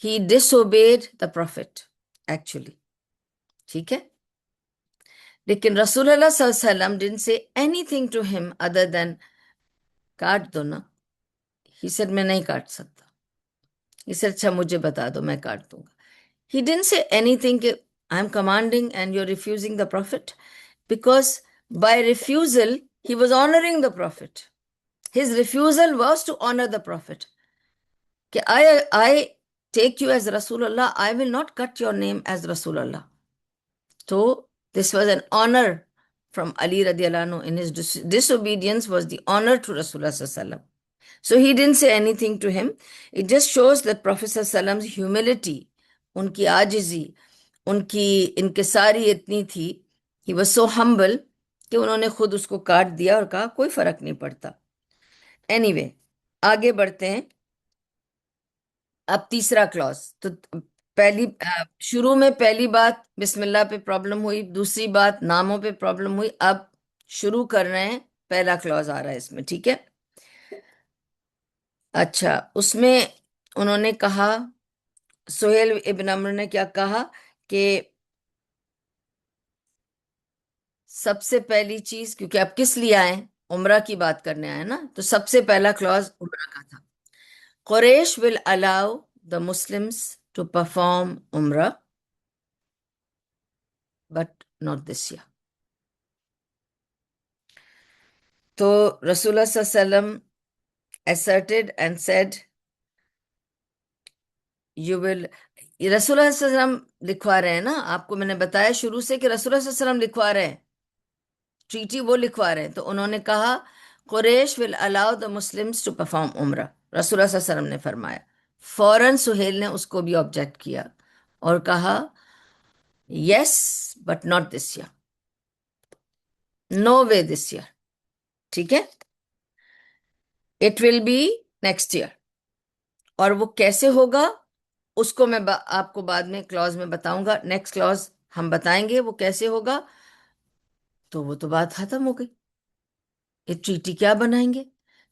He disobeyed the prophet actually، ٹھیک ہے، لیکن رسول اللہ صلی اللہ علیہ وسلم didn't say anything to him other than کاٹ دو نا۔ He said میں نہیں کاٹ سکتا۔ He said اچھا مجھے بتا دو میں کاٹ دوں گا۔ He didn't say anything کہ I'm commanding and you're refusing the prophet, because by refusal he was honoring the prophet. His refusal was to honor the prophet. کہ I take you as Rasulullah, I will not cut your name as Rasulullah. So this was an honor from Ali radiallahu anhu. In his disobedience was the honor to Rasulullah sallallahu alaihi wasallam. So he didn't say anything to him. It just shows that Prophet sallallahu alaihi wasallam's humility, ان کی عاجزی، ان کی انکساری اتنی تھی، he was so humble کہ انہوں نے خود اس کو کاٹ دیا اور کہا کوئی فرق نہیں پڑتا۔ anyway آگے بڑھتے ہیں۔ اب تیسرا کلاس تو پہلی شروع میں پہلی بات بسم اللہ پہ پرابلم ہوئی، دوسری بات ناموں پہ پرابلم ہوئی، اب شروع کر رہے ہیں، پہلا کلاس آ رہا ہے اس میں، ٹھیک ہے۔ اچھا اس میں انہوں نے کہا، سہیل ابن عمرو نے کیا کہا کہ سب سے پہلی چیز، کیونکہ اب کس لیے آئے، عمرہ کی بات کرنے آئے نا، تو سب سے پہلا کلاس عمرہ کا تھا۔ قریش will allow the Muslims to perform عمرہ but not this year. تو رسول اللہ صلی اللہ علیہ وسلم asserted and said you will، رسول اللہ صلی اللہ علیہ وسلم لکھوا رہے ہیں نا، آپ کو میں نے بتایا شروع سے کہ رسول اللہ صلی اللہ علیہ وسلم لکھوا رہے ہیں، ٹریٹی وہ لکھوا رہے ہیں، تو انہوں نے کہا قریش will allow the Muslims to perform عمرہ، رسول اللہ صلی اللہ علیہ وسلم نے فرمایا۔ فوراً سہیل نے اس کو بھی آبجیکٹ کیا اور کہا yes but not this year, no way this year, ٹھیک ہے، it will be next year, اور وہ کیسے ہوگا اس کو میں آپ کو بعد میں کلاس میں بتاؤں گا، نیکسٹ کلاس ہم بتائیں گے وہ کیسے ہوگا۔ تو وہ تو بات ختم ہو گئی، یہ ٹریٹی کیا بنائیں گے؟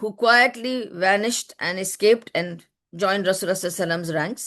who quietly vanished and escaped and joined Rasulullah ranks,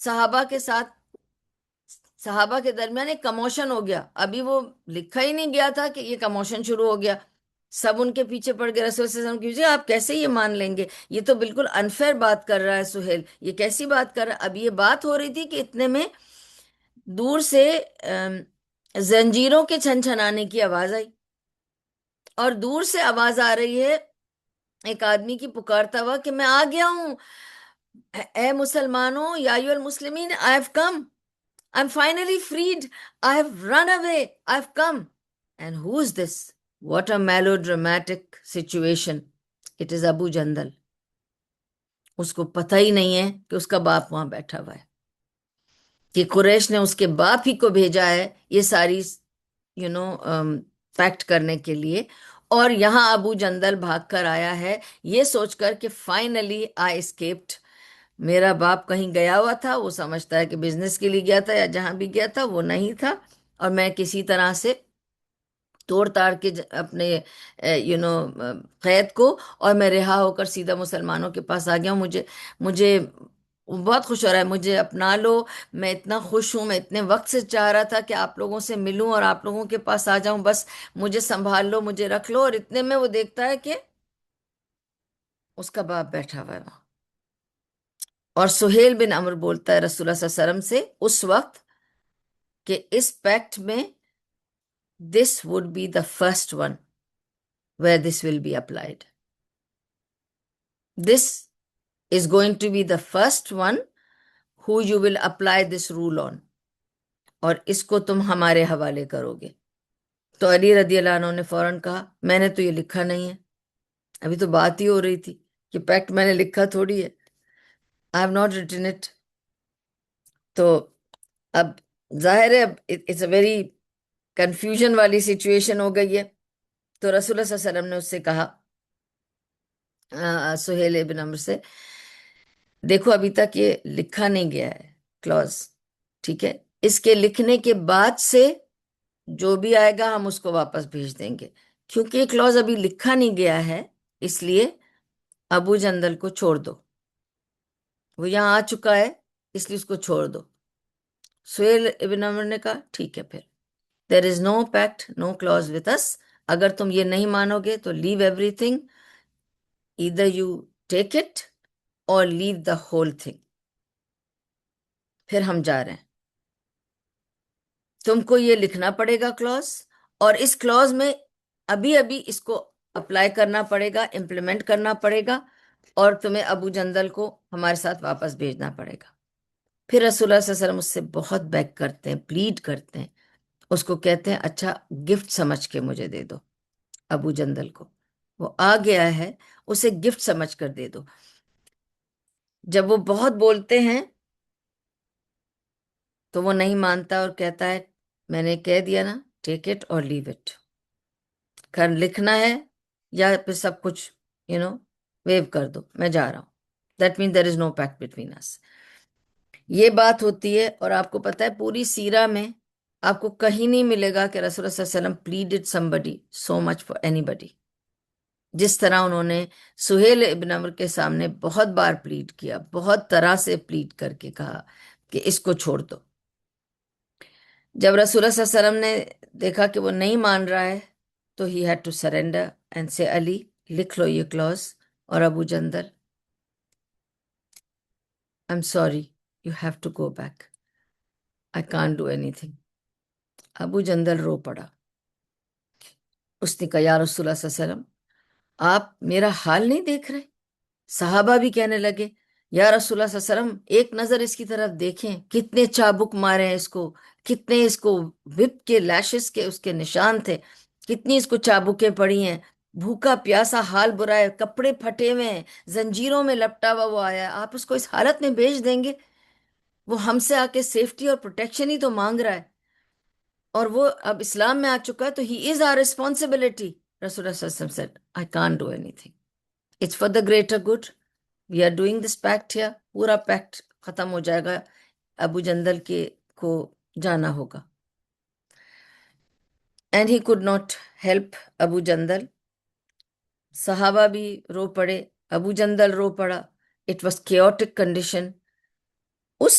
صحابہ کے ساتھ، صحابہ کے درمیان ایک کموشن ہو گیا، ابھی وہ لکھا ہی نہیں گیا تھا کہ یہ کموشن شروع ہو گیا، سب ان کے پیچھے پڑ گئے، رسول صلی اللہ علیہ وسلم کی وجہ آپ کیسے یہ مان لیں گے، یہ تو بالکل انفیئر بات کر رہا ہے سہیل، یہ کیسی بات کر رہا ہے۔ اب یہ بات ہو رہی تھی کہ اتنے میں دور سے زنجیروں کے چھن چھنانے کی آواز آئی، اور دور سے آواز آ رہی ہے ایک آدمی کی پکارتا ہوا کہ میں آ گیا ہوں، اے مسلمانوں، یا ایھا المسلمین، I have come, I'm finally freed. I have run away. I've come. And who's this? What a melodramatic situation. It is Abu Jandal. اس کو پتہ ہی نہیں ہے کہ اس کا باپ وہاں بیٹھا ہوا ہے، کہ قریش نے اس کے باپ ہی کو بھیجا ہے یہ ساری یو نو فیکٹ کرنے کے لیے، اور یہاں ابو جندل بھاگ کر آیا ہے یہ سوچ کر کہ فائنلی آئی اسکیپڈ، میرا باپ کہیں گیا ہوا تھا، وہ سمجھتا ہے کہ بزنس کے لیے گیا تھا یا جہاں بھی گیا تھا وہ نہیں تھا، اور میں کسی طرح سے توڑ تاڑ کے اپنے یو نو قید کو، اور میں رہا ہو کر سیدھا مسلمانوں کے پاس آ گیا ہوں، مجھے بہت خوش ہو رہا ہے، مجھے اپنا لو، میں اتنا خوش ہوں، میں اتنے وقت سے چاہ رہا تھا کہ آپ لوگوں سے ملوں اور آپ لوگوں کے پاس آ جاؤں، بس مجھے سنبھال لو، مجھے رکھ لو، اور اتنے میں وہ دیکھتا ہے کہ اس کا باپ بیٹھا ہوا ہے وہاں، اور سہیل بن عمر بولتا ہے رسول اللہ صلی اللہ علیہ وسلم سے اس وقت کہ اس پیکٹ میں this would be the first one where this will be applied. This is going to be the first one who you will apply this rule on. اور اس کو تم ہمارے حوالے کرو گے۔ تو علی رضی اللہ عنہ نے فوراً کہا میں نے تو یہ لکھا نہیں ہے، ابھی تو بات ہی ہو رہی تھی، یہ پیکٹ میں نے لکھا تھوڑی ہے، I have not written it۔ تو اب ظاہر ہے اب اٹس اے ویری کنفیوژن والی سچویشن ہو گئی ہے۔ تو رسول اللہ صلی اللہ علیہ وسلم نے اس سے کہا سہیل ابن عمر سے، دیکھو ابھی تک یہ لکھا نہیں گیا ہے کلوز، ٹھیک ہے، اس کے لکھنے کے بعد سے جو بھی آئے گا ہم اس کو واپس بھیج دیں گے، کیونکہ یہ کلوز ابھی لکھا نہیں گیا ہے، اس لیے ابو جندل کو چھوڑ دو، وہ یہاں آ چکا ہے اس لیے اس کو چھوڑ دو۔ سہیل ابن عمر نے کہا ٹھیک ہے، پھر there is no pact no clause with us, اگر تم یہ نہیں مانو گے تو leave everything, either you take it or leave the whole thing۔ پھر ہم جا رہے ہیں، تم کو یہ لکھنا پڑے گا کلوز، اور اس کلوز میں ابھی ابھی اس کو اپلائی کرنا پڑے گا، امپلیمنٹ کرنا پڑے گا، اور تمہیں ابو جندل کو ہمارے ساتھ واپس بھیجنا پڑے گا۔ پھر رسول اللہ صلی اللہ علیہ وسلم اس سے بہت بیگ کرتے ہیں، پلیڈ کرتے ہیں، اس کو کہتے ہیں اچھا گفٹ سمجھ کے مجھے دے دو، ابو جندل کو، وہ آ گیا ہے، اسے گفٹ سمجھ کر دے دو۔ جب وہ بہت بولتے ہیں تو وہ نہیں مانتا اور کہتا ہے میں نے کہہ دیا نا، ٹیک اٹ اور لیو اٹ، کر لکھنا ہے یا پھر سب کچھ ویو کر دو، میں جا رہا ہوں، that mean there is no pact between us. یہ بات ہوتی ہے، اور آپ کو پتہ ہے پوری سیرہ میں آپ کو کہیں نہیں ملے گا کہ رسول اللہ صلی اللہ علیہ وسلم pleaded somebody so much for anybody، جس طرح انہوں نے سہیل ابن عمر کے سامنے بہت بار پلیڈ کیا، بہت طرح سے پلیڈ کر کے کہا کہ اس کو چھوڑ دو۔ جب رسول اللہ صلی اللہ علیہ وسلم نے دیکھا کہ وہ نہیں مان رہا ہے تو he had to surrender and say Ali لکھ لو یہ کلوز، اور Abu Jandal I am sorry you have to go back, I can't do اینی تھنگ۔ ابو جندل رو پڑا، اس نے کہا یا رسول اللہ صلی اللہ علیہ وسلم آپ میرا حال نہیں دیکھ رہے؟ صحابہ بھی کہنے لگے یا رسول اللہ صلی اللہ علیہ وسلم ایک نظر اس کی طرف دیکھیں، کتنے چابک مارے ہیں اس کو، کتنے اس کو وپ کے لیشز کے اس کے نشان تھے، کتنی اس کو چابکیں پڑی ہیں، بھوکا پیاسا حال برا ہے، کپڑے پھٹے ہوئے ہیں، زنجیروں میں لپٹا ہوا وہ آیا ہے، آپ اس کو اس حالت میں بھیج دیں گے؟ وہ ہم سے آ کے سیفٹی اور پروٹیکشن ہی تو مانگ رہا ہے، اور وہ اب اسلام میں آ چکا ہے تو ہی از آر ریسپانسبلٹی۔ رسول اللہ صلی اللہ علیہ وسلم said I can't do anything, it's for the greater good, we are doing this pact here، پورا پیکٹ ختم ہو جائے گا، ابو جندل کے کو جانا ہوگا۔ And he could not help Abu Jandal, صحابہ بھی رو پڑے، ابو جندل رو پڑا، اٹ واز chaotic condition۔ اس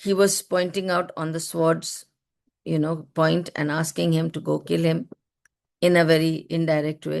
he was pointing out on the sword's point and asking him to go kill him in a very indirect way,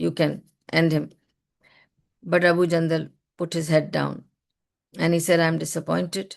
you can end him. But Abu Jandal put his head down and he said, I'm disappointed.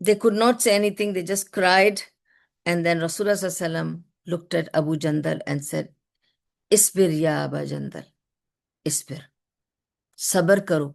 they could not say anything, they just cried. And then Rasulullah sallallahu alaihi wasallam looked at Abu Jandal and said, Isbir ya Abu Jandal, Isbir. Sabr karo,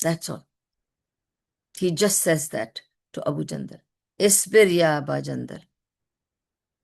That's all. He just says that to Abu Jandal. Isbir ya Abu Jandal.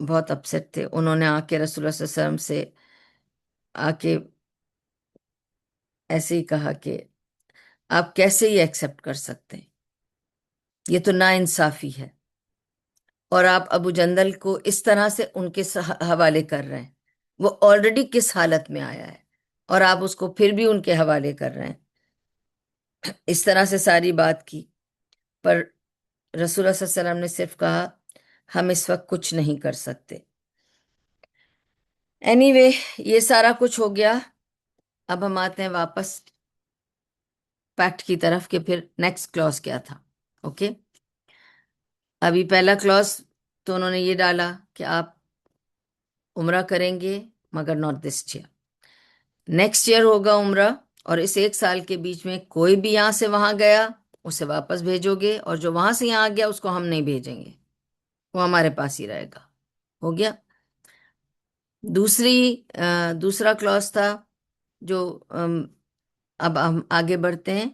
بہت upset تھے. انہوں نے آ کے رسول اللہ صلی اللہ علیہ وسلم سے آ کے ایسے ہی کہا کہ آپ کیسے یہ ایکسپٹ کر سکتے ہیں، یہ تو نا انصافی ہے، اور آپ ابو جندل کو اس طرح سے ان کے حوالے کر رہے ہیں. وہ آلریڈی کس حالت میں آیا ہے اور آپ اس کو پھر بھی ان کے حوالے کر رہے ہیں. اس طرح سے ساری بات کی، پر رسول اللہ صلی اللہ علیہ وسلم نے صرف کہا ہم اس وقت کچھ نہیں کر سکتے. اینی وے یہ سارا کچھ ہو گیا. اب ہم آتے ہیں واپس پیکٹ کی طرف کہ پھر نیکسٹ کلاس کیا تھا. اوکے، ابھی پہلا کلاس تو انہوں نے یہ ڈالا کہ آپ عمرہ کریں گے مگر not this year, next year ہوگا عمرہ، اور اس 1 سال کے بیچ میں کوئی بھی یہاں سے وہاں گیا اسے واپس بھیجو گے، اور جو وہاں سے یہاں گیا اس کو ہم نہیں بھیجیں گے، وہ ہمارے پاس ہی رہے گا. ہو گیا. دوسرا کلاس تھا جو اب ہم آگے بڑھتے ہیں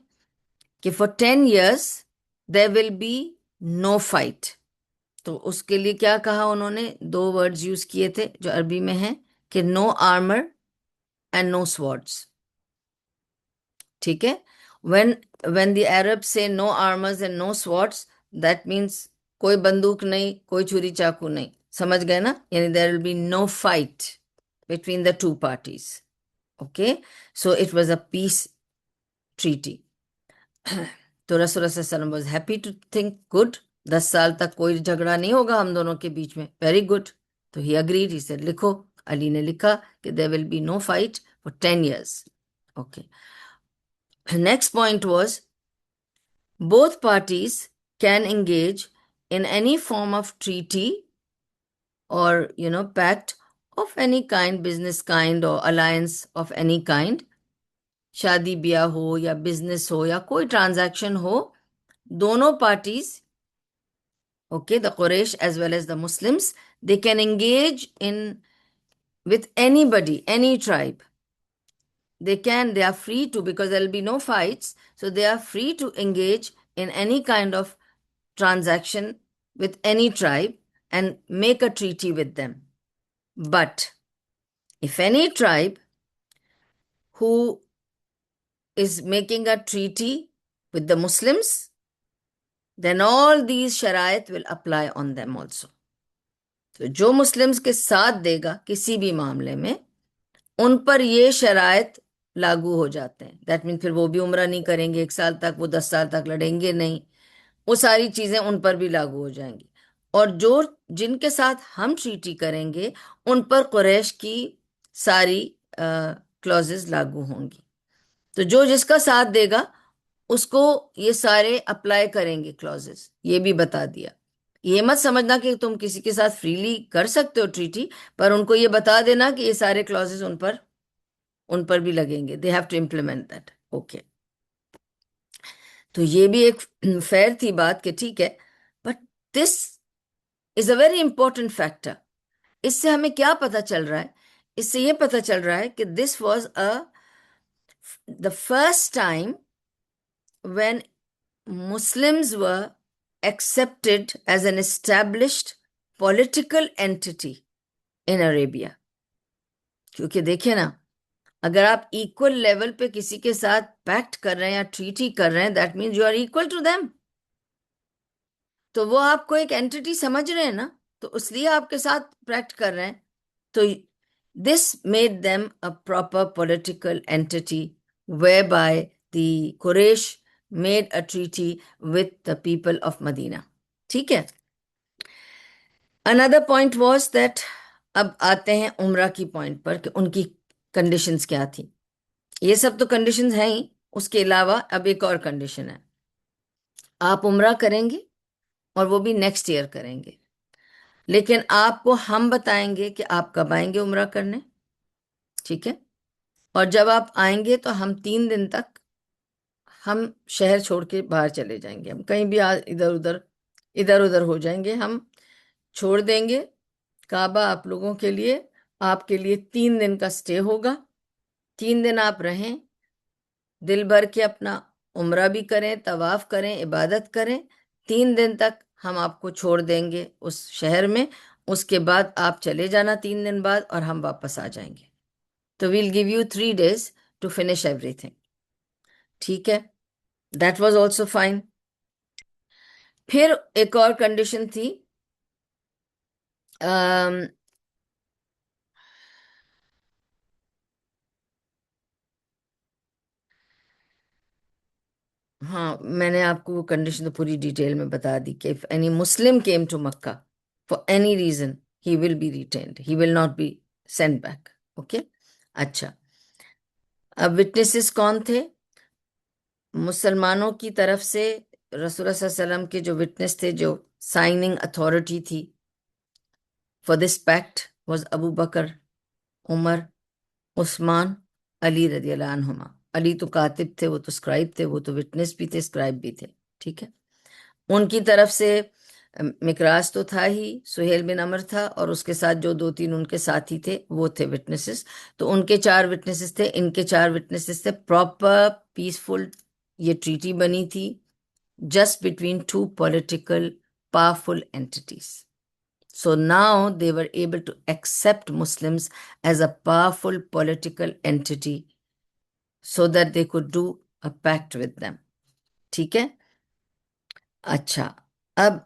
کہ for 10 years there will be no fight. تو اس کے لیے کیا کہا انہوں نے؟ 2 words یوز کیے تھے جو عربی میں ہیں کہ no armor and no swords. ٹھیک ہے. when the Arabs say no armors and no swords, that means کوئی بندوق نہیں، کوئی چھری چاقو نہیں. سمجھ گئے نا؟ یعنی there will be no fight between the two parties. Okay, so it was a peace treaty. تو رسول اللہ صلی اللہ علیہ وسلم was happy to think good. 10 سال تک کوئی جھگڑا نہیں ہوگا ہم دونوں کے بیچ میں. Very good. تو he agreed. He said لکھو. علی نے لکھا کہ there will be no fight for 10 years. Okay. Next point was both parties can engage in any form of treaty or pact of any kind, business kind or alliance of any kind. شادی بیاہ ہو یا business ہو یا کوئی transaction ہو، دونوں parties, okay, the Quraysh as well as the Muslims, they can engage in with anybody, any tribe. They are free to, because there will be no fights, so they are free to engage in any kind of transaction with any tribe and make a treaty with them. But if any tribe who is making a treaty with the Muslims, then all these sharait will apply on them also. تو جو Muslims کے ساتھ دے گا کسی بھی معاملے میں، ان پر یہ شرائط لاگو ہو جاتے ہیں. دیٹ مین پھر وہ بھی عمرہ نہیں کریں گے 1 سال تک، وہ 10 سال تک لڑیں گے نہیں، وہ ساری چیزیں ان پر بھی لاگو ہو جائیں گی. اور جن کے ساتھ ہم ٹریٹی کریں گے ان پر قریش کی ساری کلوزز لاگو ہوں گی. تو جو جس کا ساتھ دے گا اس کو یہ سارے اپلائی کریں گے کلوزز. یہ بھی بتا دیا. یہ مت سمجھنا کہ تم کسی کے ساتھ فریلی کر سکتے ہو ٹریٹی، پر ان کو یہ بتا دینا کہ یہ سارے کلوزز ان پر بھی لگیں گے. They have to implement that. Okay. تو یہ بھی ایک فیئر تھی بات کہ ٹھیک ہے، but this is a very important factor. اس سے ہمیں کیا پتہ چل رہا ہے؟ اس سے یہ پتہ چل رہا ہے کہ this was the first time when Muslims were accepted as an established political entity in Arabia. کیونکہ دیکھیں نا، اگر آپ ایکول لیول پہ کسی کے ساتھ پیکٹ کر رہے ہیں یا ٹریٹی کر رہے ہیں، that means you are equal to them. تو وہ آپ کو ایک اینٹی سمجھ رہے ہیں نا، تو اس لیے آپ کے ساتھ پیکٹ کر رہے ہیں. تو this made them a proper political entity whereby the Quraysh made a treaty with the people of Medina. ٹھیک ہے. Another point was that اب آتے ہیں عمرہ کی پوائنٹ پر کہ ان کی کنڈیشنز کیا تھی. یہ سب تو کنڈیشنز ہیں ہی، اس کے علاوہ اب ایک اور کنڈیشن ہے. آپ عمرہ کریں گے اور وہ بھی نیکسٹ ایئر کریں گے، لیکن آپ کو ہم بتائیں گے کہ آپ کب آئیں گے عمرہ کرنے. ٹھیک ہے. اور جب آپ آئیں گے تو ہم 3 دن تک ہم شہر چھوڑ کے باہر چلے جائیں گے. ہم کہیں بھی ادھر ادھر ہو جائیں گے. ہم چھوڑ دیں گے کعبہ آپ لوگوں کے لیے. آپ کے لیے 3 دن کا سٹے ہوگا. 3 دن آپ رہیں، دل بھر کے اپنا عمرہ بھی کریں، طواف کریں، عبادت کریں. 3 دن تک ہم آپ کو چھوڑ دیں گے اس شہر میں، اس کے بعد آپ چلے جانا 3 دن بعد اور ہم واپس آ جائیں گے. تو we'll give you 3 days to finish everything. ٹھیک ہے، دیٹ واز آلسو فائن. پھر ایک اور کنڈیشن تھی. آم، ہاں، میں نے آپ کو وہ کنڈیشن تو پوری ڈیٹیل میں بتا دی کہ if any Muslim came to Makkah for any reason he will be retained, he will not be sent back. Okay. اچھا، اب وٹنسز کون تھے؟ مسلمانوں کی طرف سے رسول اللہ صلی اللہ علیہ وسلم کے جو وٹنس تھے، جو سائننگ اتھارٹی تھی for this pact was ابو بکر، عمر، عثمان، علی رضی اللہ عنہما. علی تو کاتب تھے، وہ تو اسکرائب تھے، وہ تو وٹنس بھی تھے، اسکرائب بھی تھے. ٹھیک ہے. ان کی طرف سے مقراس تو تھا ہی، سہیل بن عمر تھا، اور اس کے ساتھ جو 2-3 ان کے ساتھی تھے وہ تھے وٹنسز. تو ان کے 4 وٹنسز تھے، ان کے 4 وٹنسز تھے. پراپر پیسفل یہ ٹریٹی بنی تھی just between 2 political powerful اینٹیز. So now they were able to accept Muslims as a powerful political entity so that they could do a pact with them. ٹھیک ہے. اچھا، اب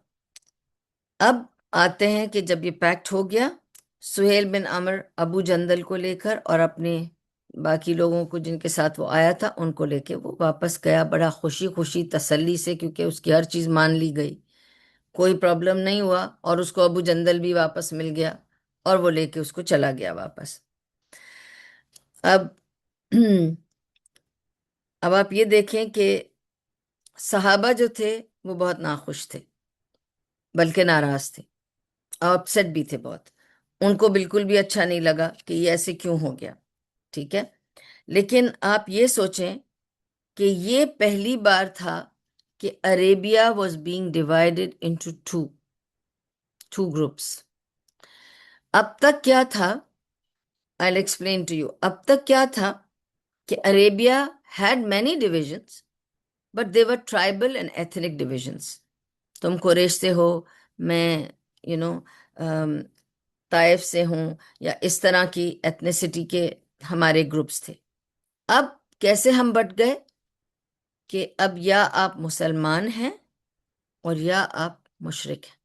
اب آتے ہیں کہ جب یہ پیکٹ ہو گیا، سہیل بن عمر ابو جندل کو لے کر اور اپنے باقی لوگوں کو جن کے ساتھ وہ آیا تھا ان کو لے کے وہ واپس گیا، بڑا خوشی خوشی تسلی سے، کیونکہ اس کی ہر چیز مان لی گئی، کوئی پرابلم نہیں ہوا، اور اس کو ابو جندل بھی واپس مل گیا اور وہ لے کے اس کو چلا گیا واپس. اب اب آپ یہ دیکھیں کہ صحابہ جو تھے وہ بہت ناخوش تھے، بلکہ ناراض تھے، اور اپسیٹ بھی تھے بہت. ان کو بالکل بھی اچھا نہیں لگا کہ یہ ایسے کیوں ہو گیا. ٹھیک ہے. لیکن آپ یہ سوچیں کہ یہ پہلی بار تھا کہ Arabia was being divided into two groups. اب تک کیا تھا، I'll explain to you. اب تک کیا تھا کہ Arabia had many divisions but they were tribal and ethnic divisions. تم قریش سے ہو، میں طائف سے ہوں، یا اس طرح کی ایتھنیسٹی کے ہمارے گروپس تھے. اب کیسے ہم بٹ گئے کہ اب یا آپ مسلمان ہیں اور یا آپ مشرک ہیں.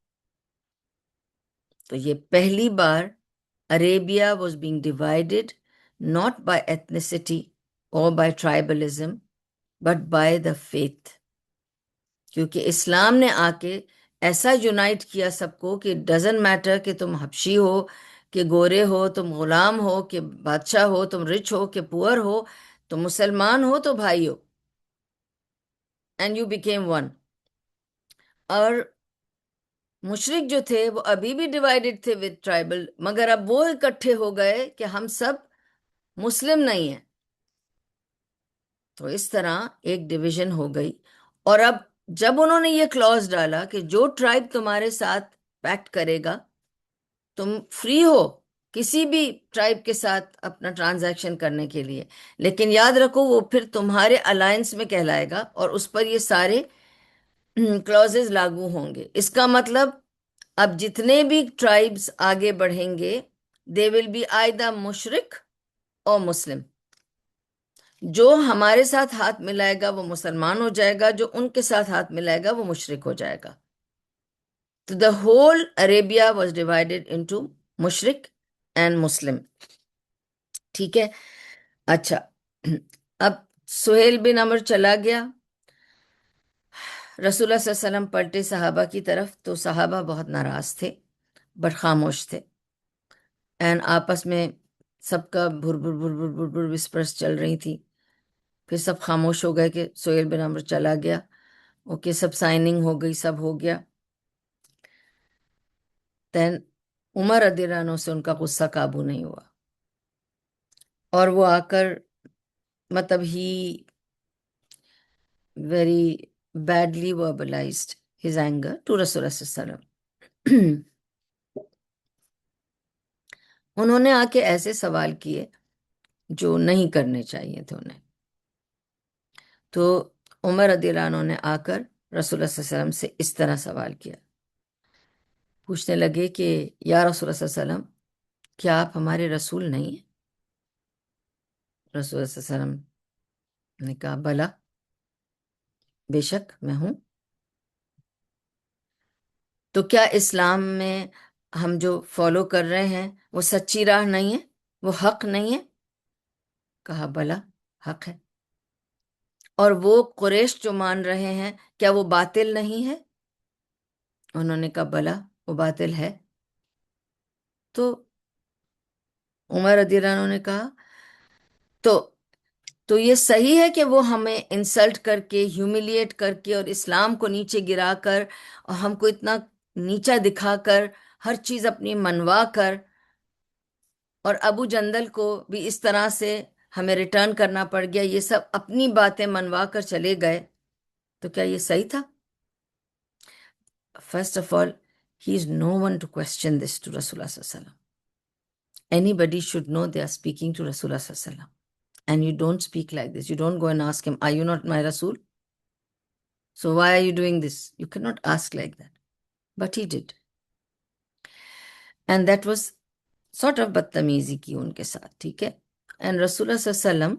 تو یہ پہلی بار Arabia was being divided not by ethnicity or by tribalism but by the faith. کیونکہ اسلام نے آ کے ایسا یونائٹ کیا سب کو کہ ڈزنٹ میٹر کہ تم حبشی ہو، کہ گورے ہو، تم غلام ہو، کہ بادشاہ ہو، تم رچ ہو کہ پور ہو، تم مسلمان ہو تو بھائی ہو. And you became one. اور مشرک جو تھے وہ ابھی بھی ڈیوائڈیڈ تھے وتھ ٹرائبل، مگر اب وہ اکٹھے ہو گئے کہ ہم سب مسلم نہیں ہیں. تو اس طرح ایک ڈویژن ہو گئی. اور اب جب انہوں نے یہ کلوز ڈالا کہ جو ٹرائب تمہارے ساتھ پیکٹ کرے گا، تم فری ہو کسی بھی ٹرائب کے ساتھ اپنا ٹرانزیکشن کرنے کے لیے، لیکن یاد رکھو وہ پھر تمہارے الائنس میں کہلائے گا اور اس پر یہ سارے کلوزز لاگو ہوں گے. اس کا مطلب اب جتنے بھی ٹرائبز آگے بڑھیں گے دے ول بی آئیدر مشرک اور مسلم. جو ہمارے ساتھ ہاتھ ملائے گا وہ مسلمان ہو جائے گا، جو ان کے ساتھ ہاتھ ملائے گا وہ مشرک ہو جائے گا. تو the whole Arabia was divided into مشرک and مسلم. ٹھیک ہے. اچھا، اب سہیل بن عمر چلا گیا، رسول اللہ صلی اللہ علیہ وسلم پلٹے صحابہ کی طرف، تو صحابہ بہت ناراض تھے، بٹ خاموش تھے. اینڈ آپس میں سب کا بھر بھر بھر بھر بھر بھر وسپرس چل رہی تھی. پھر سب خاموش ہو گئے کہ سہیل بن عمر چلا گیا. اوکے، سب سائننگ ہو گئی، سب ہو گیا. دین عمر رضی اللہ عنہ سے ان کا غصہ قابو نہیں ہوا، اور وہ آ کر مطلب he very badly verbalised his anger to رسول اللہ صلی اللہ علیہ وسلم. انہوں نے آ کے ایسے سوال کیے جو نہیں کرنے چاہیے تھے انہیں. تو عمر رضی اللہ عنہ نے آ کر رسول اللہ صلی اللہ علیہ وسلم سے اس طرح سوال کیا، پوچھنے لگے کہ یا رسول اللہ صلی اللہ علیہ وسلم، کیا آپ ہمارے رسول نہیں ہیں؟ رسول اللہ صلی اللہ علیہ وسلم نے کہا بلا، بے شک میں ہوں۔ تو کیا اسلام میں ہم جو فالو کر رہے ہیں وہ سچی راہ نہیں ہے، وہ حق نہیں ہے؟ کہا بلا، حق ہے۔ اور وہ قریش جو مان رہے ہیں، کیا وہ باطل نہیں ہے؟ انہوں نے کہا بلا، وہ باطل ہے۔ تو عمر رضی اللہ عنہ نے کہا تو تو یہ صحیح ہے کہ وہ ہمیں انسلٹ کر کے، ہیومیلیٹ کر کے، اور اسلام کو نیچے گرا کر، اور ہم کو اتنا نیچا دکھا کر، ہر چیز اپنی منوا کر، اور ابو جندل کو بھی اس طرح سے ہمیں ریٹرن کرنا پڑ گیا، یہ سب اپنی باتیں منوا کر چلے گئے، تو کیا یہ صحیح تھا؟ First of all, he is no one to question this to رسول اللہ صلی اللہ علیہ وسلم. Anybody should know they are speaking to Rasulullah sallallahu alaihi wasallam. And you don't speak like this. You don't go and ask him, are you not my Rasul? So why are you doing this? You cannot ask like that. But he did. And that was sort of بدتمیزی کی ان کے ساتھ، ٹھیک ہے؟ And Rasulullah صلی اللہ علیہ وسلم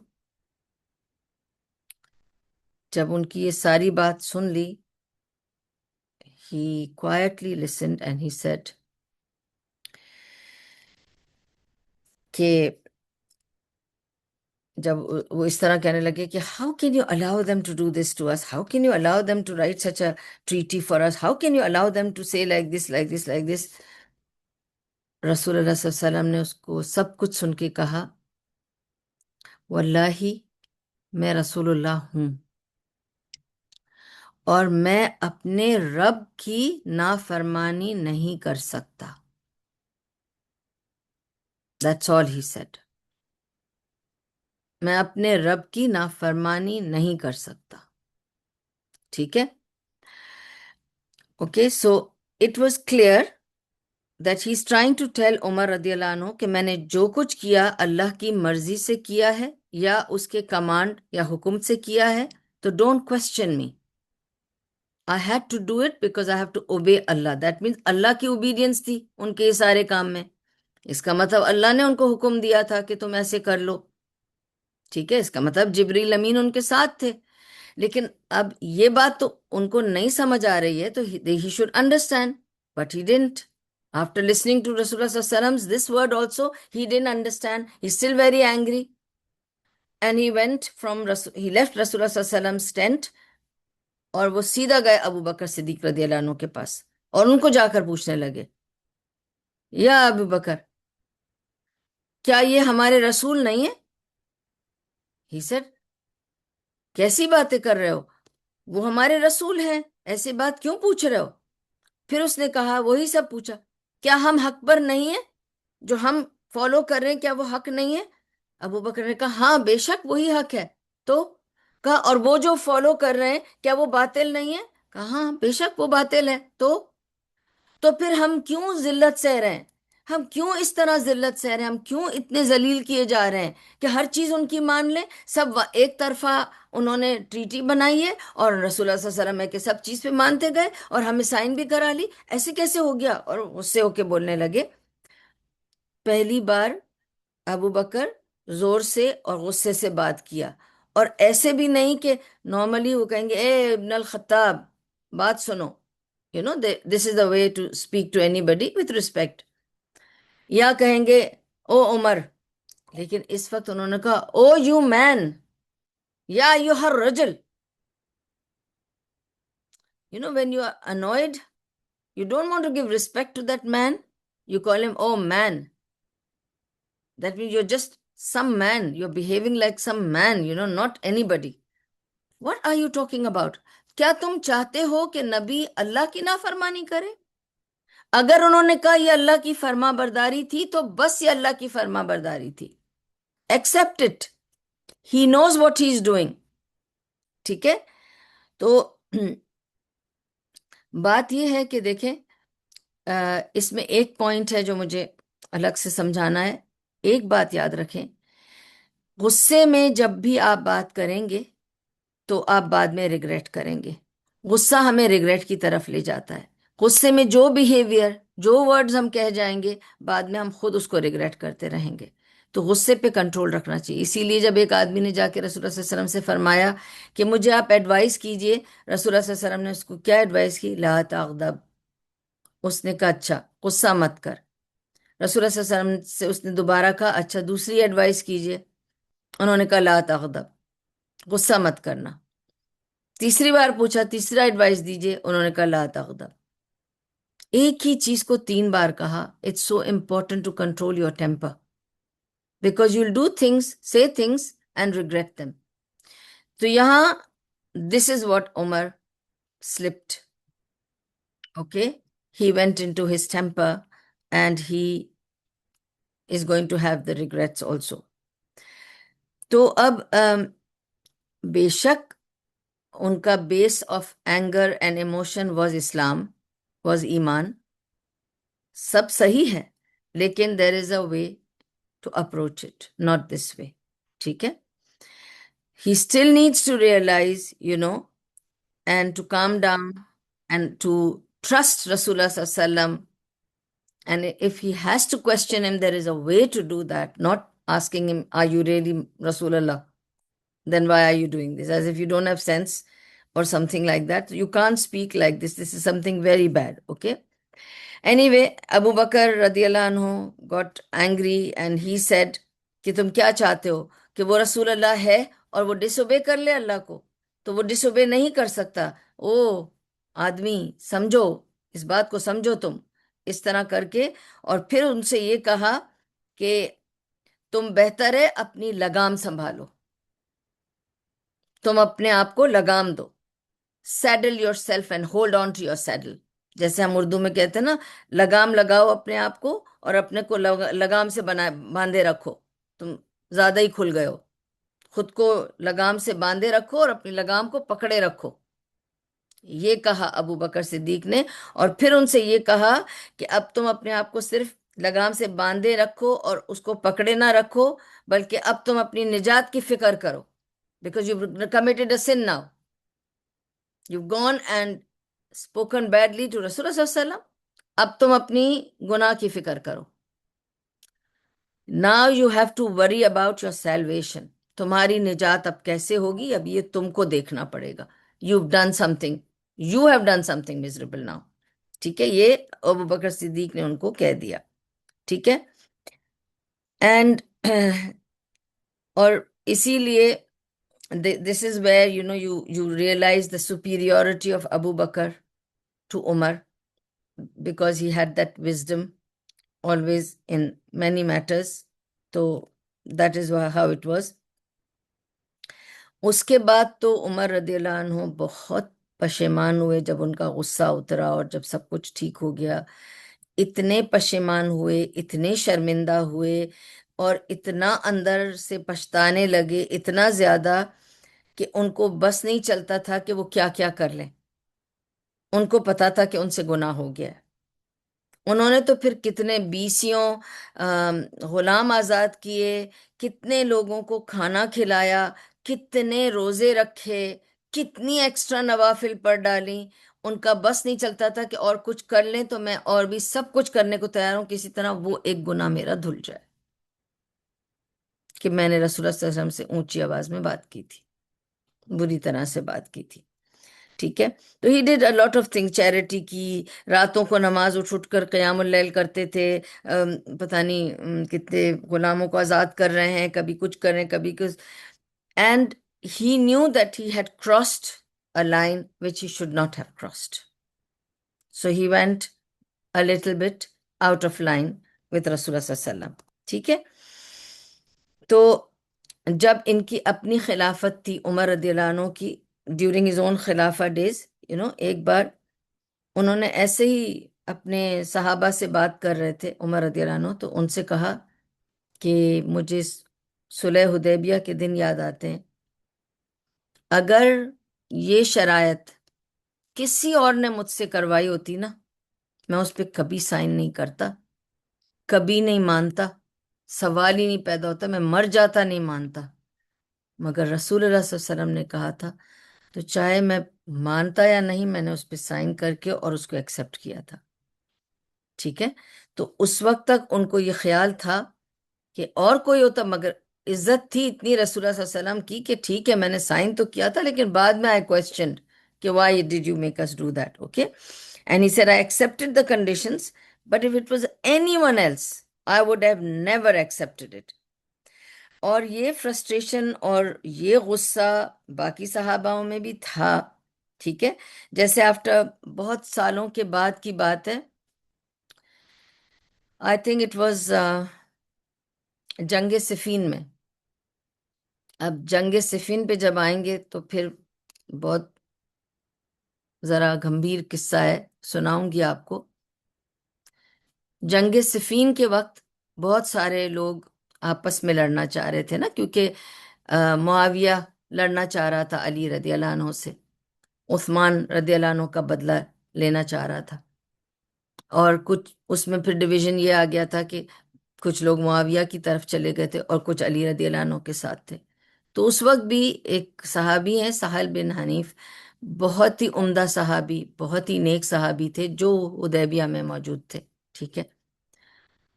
جب ان کی یہ ساری بات سن لی، he quietly listened and he said کہ جب وہ اس طرح کہنے لگے کہ how can you allow them to do this to us? How can you allow them to write such a treaty for us? How can you allow them to say like this, like this, like this? رسول اللہ صلی اللہ علیہ وسلم نے اس کو سب کچھ سن کے کہا واللہ میں رسول اللہ ہوں، اور میں اپنے رب کی نافرمانی نہیں کر سکتا. That's all he said. میں اپنے رب کی نافرمانی نہیں کر سکتا. ٹھیک ہے؟ Okay, so it was clear that he's trying to tell عمر رضی اللہ عنہ کہ میں نے جو کچھ کیا اللہ کی مرضی سے کیا ہے یا اس کے کمانڈ یا حکم سے کیا ہے، تو don't question me. I had to do it because I have to obey Allah. That means اللہ کی obedience تھی ان کے سارے کام میں. اس کا مطلب اللہ نے ان کو حکم دیا تھا کہ تم ایسے کر لو. ٹھیک ہے؟ اس کا مطلب جبریل امین ان کے ساتھ تھے. لیکن اب یہ بات تو ان کو نہیں سمجھ آ رہی ہے، تو he should understand, but he didn't. After listening to Rasulullah sallallahu alaihi wasallam, this word also, he didn't understand. He's still very angry. And he left Rasulullah sallallahu alaihi wasallam's tent, اور وہ سیدھا گئے ابو بکر صدیق رضی اللہ عنہ کے پاس، اور ان کو جا کر پوچھنے لگے یا ابو بکر، کیا یہ ہمارے رسول نہیں ہے؟ He said, کیسی باتیں کر رہے ہو، وہ ہمارے رسول ہیں، ایسی بات کیوں پوچھ رہے ہو؟ پھر اس نے کہا، وہی سب پوچھا، کیا ہم حق پر نہیں ہیں؟ جو ہم فالو کر رہے ہیں کیا وہ حق نہیں ہے؟ ابو بکر نے کہا ہاں بے شک وہی حق ہے. تو کہا اور وہ جو فالو کر رہے ہیں کیا وہ باطل نہیں ہے؟ کہا ہاں بے شک وہ باطل ہے. تو پھر ہم کیوں ذلت سہ رہے ہیں؟ ہم کیوں اس طرح ذلت سہ رہے ہیں؟ ہم کیوں اتنے ذلیل کیے جا رہے ہیں کہ ہر چیز ان کی مان لیں؟ سب ایک طرفہ انہوں نے ٹریٹی بنائی ہے، اور رسول اللہ صلی اللہ علیہ وسلم ہے کہ سب چیز پہ مانتے گئے، اور ہمیں سائن بھی کرا لی. ایسے کیسے ہو گیا؟ اور غصے ہو کے بولنے لگے. پہلی بار ابو بکر زور سے اور غصے سے بات کیا، اور ایسے بھی نہیں کہ نارملی وہ کہیں گے اے ابن الخطاب بات سنو، this is the way to speak to anybody with respect، یا کہیں گے او عمر. لیکن اس وقت انہوں نے کہا او یو مین، یا ایھا الرجل. when you are annoyed, you don't want to give respect to that man, you call him oh man. That means you're just some man, you're behaving like some man, not anybody. What are you talking about? کیا تم چاہتے ہو کہ نبی اللہ کی نافرمانی کرے؟ اگر انہوں نے کہا یہ اللہ کی فرما برداری تھی تو بس یہ اللہ کی فرما برداری تھی. Accept it. He knows what he is doing. ٹھیک ہے؟ تو بات یہ ہے کہ دیکھیں اس میں ایک پوائنٹ ہے جو مجھے الگ سے سمجھانا ہے. ایک بات یاد رکھیں، غصے میں جب بھی آپ بات کریں گے تو آپ بعد میں ریگریٹ کریں گے. غصہ ہمیں ریگریٹ کی طرف لے جاتا ہے. غصے میں جو بیہیویئر، جو ورڈز ہم کہہ جائیں گے، بعد میں ہم خود اس کو ریگریٹ کرتے رہیں گے. تو غصے پہ کنٹرول رکھنا چاہیے. اسی لیے جب ایک آدمی نے جا کے رسول اللہ صلی اللہ علیہ وسلم سے فرمایا کہ مجھے آپ ایڈوائز کیجئے، رسول اللہ صلی اللہ علیہ وسلم نے اس کو کیا ایڈوائز کی؟ لا تغضب. اس نے کہا اچھا غصہ مت کر. رسول اللہ صلی اللہ علیہ وسلم سے اس نے دوبارہ کہا اچھا دوسری ایڈوائز کیجئے. انہوں نے کہا لا تغضب، غصہ مت کرنا. تیسری بار پوچھا تیسرا ایڈوائز دیجئے، انہوں نے کہا لا تغضب. ایک ہی چیز کو 3 بار کہا. It's so important to control your temper because you will do things, say things and regret them. تو یہاں this is what Umar slipped. Okay, he went into his temper and he is going to have the regrets also. تو اب بے شک ان کا base of anger and emotion was Islam, was ایمان. سب صحیح ہے لیکن there is a way to approach it, not this way. ٹھیک ہے. He still needs to realise and to calm down and to trust رسول اللہ صلی اللہ علیہ وسلم. And if he has to question him, there is a way to do that, not asking him, are you really Rasulullah? Then why are you doing this? As if you don't have sense or something like that. You can't speak like this. This is something very bad, okay? Anyway, Abu Bakr radiallahu anhu got angry and he said کہ تم کیا چاہتے ہو کہ وہ رسول اللہ ہے اور وہ ڈس اوبے کر لے اللہ کو؟ تو وہ ڈس اوبے نہیں کر سکتا. او آدمی سمجھو، اس بات کو سمجھو تم. اس طرح کر کے اور پھر ان سے یہ کہا کہ تم بہتر ہے اپنی لگام سنبھالو، تم اپنے آپ کو لگام دو. Saddle yourself and hold on to your saddle. جیسے ہم اردو میں کہتے ہیں نا، لگام لگاؤ اپنے آپ کو اور اپنے کو لگام سے باندھے رکھو. تم زیادہ ہی کھل گئے ہو. خود کو لگام سے باندھے رکھو اور اپنی لگام کو پکڑے رکھو. یہ کہا ابو بکر صدیق نے. اور پھر ان سے یہ کہا کہ اب تم اپنے آپ کو صرف لگام سے باندھے رکھو اور اس کو پکڑے نہ رکھو، بلکہ اب تم اپنی نجات کی فکر کرو. Because you committed a sin now. You've gone and spoken badly to رسول اللہ صلی اللہ علیہ وسلم. اب تم اپنی گناہ کی فکر کرو. Now you have to worry about your salvation. تمہاری نجات اب کیسے ہوگی؟ اب یہ تم کو دیکھنا پڑے گا. You've done something. You have done something miserable now. ٹھیک ہے. یہ ابو بکر صدیق نے ان کو کہہ دیا. ٹھیک ہے. اینڈ اور اسی لیے this is where you realize the superiority of Abu Bakr to Umar, because he had that wisdom always in many matters. So that is how it was. اس کے بعد تو عمر رضی اللہ عنہ بہت پشیمان ہوئے جب ان کا غصہ اترا اور جب سب کچھ ٹھیک ہو گیا. اتنے پشیمان ہوئے، اتنے شرمندہ ہوئے اور اتنا اندر سے پچھتانے لگے، اتنا زیادہ کہ ان کو بس نہیں چلتا تھا کہ وہ کیا کیا کر لیں. ان کو پتا تھا کہ ان سے گناہ ہو گیا ہے. انہوں نے تو پھر کتنے 20 غلام آزاد کیے، کتنے لوگوں کو کھانا کھلایا، کتنے روزے رکھے، کتنی ایکسٹرا نوافل پڑھ ڈالیں. ان کا بس نہیں چلتا تھا کہ اور کچھ کر لیں تو میں اور بھی سب کچھ کرنے کو تیار ہوں، کسی طرح وہ ایک گناہ میرا دھل جائے کہ میں نے رسول اللہ صلی اللہ علیہ وسلم سے اونچی آواز میں بات کی تھی، بری طرح سے بات کی تھی. ٹھیک ہے. تو he did a lot of thing. Charity کی، راتوں کو نماز اٹھ کر قیام اللیل کرتے تھے. پتہ نہیں کتنے غلاموں کو آزاد کر رہے ہیں، کبھی کچھ کر رہے ہیں، کبھی کچھ. And he new that he had crossed a line which he should not have crossed. So he went a little bit out of line with رسول اللہ صلی اللہ علیہ وسلم. ٹھیک ہے. تو جب ان کی اپنی خلافت تھی عمر رضی اللہ عنہ کی، ڈیورنگ ہز اون خلافہ ڈیز، ایک بار انہوں نے ایسے ہی اپنے صحابہ سے بات کر رہے تھے عمر رضی اللہ عنہ، تو ان سے کہا کہ مجھے صلح حدیبیہ کے دن یاد آتے ہیں. اگر یہ شرائط کسی اور نے مجھ سے کروائی ہوتی نا، میں اس پہ کبھی سائن نہیں کرتا، کبھی نہیں مانتا، سوال ہی نہیں پیدا ہوتا، میں مر جاتا نہیں مانتا. مگر رسول اللہ صلی اللہ علیہ وسلم نے کہا تھا تو چاہے میں مانتا یا نہیں، میں نے اس پہ سائن کر کے اور اس کو ایکسپٹ کیا تھا، ٹھیک ہے؟ تو اس وقت تک ان کو یہ خیال تھا کہ اور کوئی ہوتا، مگر عزت تھی اتنی رسول اللہ صلی اللہ علیہ وسلم کی کہ ٹھیک ہے میں نے سائن تو کیا تھا، لیکن بعد میں آئی کوشچنڈ کہ why did you make us do that, okay? And he said I accepted the conditions, but if it was anyone else I would have never accepted it. اور یہ frustration اور یہ غصہ باقی صحاباؤں میں بھی تھا، ٹھیک ہے؟ جیسے آفٹر بہت سالوں کے بعد کی بات ہے، آئی تھنک اٹ واز جنگ صفین میں۔ اب جنگ صفین پہ جب آئیں گے تو پھر بہت ذرا گمبھیر قصہ ہے، سناؤں گی آپ کو۔ جنگ صفین کے وقت بہت سارے لوگ آپس میں لڑنا چاہ رہے تھے نا، کیونکہ معاویہ لڑنا چاہ رہا تھا علی رضی اللہ عنہ سے، عثمان رضی اللہ عنہ کا بدلہ لینا چاہ رہا تھا، اور کچھ اس میں پھر ڈویژن یہ آ گیا تھا کہ کچھ لوگ معاویہ کی طرف چلے گئے تھے اور کچھ علی رضی اللہ عنہ کے ساتھ تھے۔ تو اس وقت بھی ایک صحابی ہیں سہل بن حنیف، بہت ہی عمدہ صحابی، بہت ہی نیک صحابی تھے، جو حدیبیہ میں موجود تھے، ٹھیک ہے؟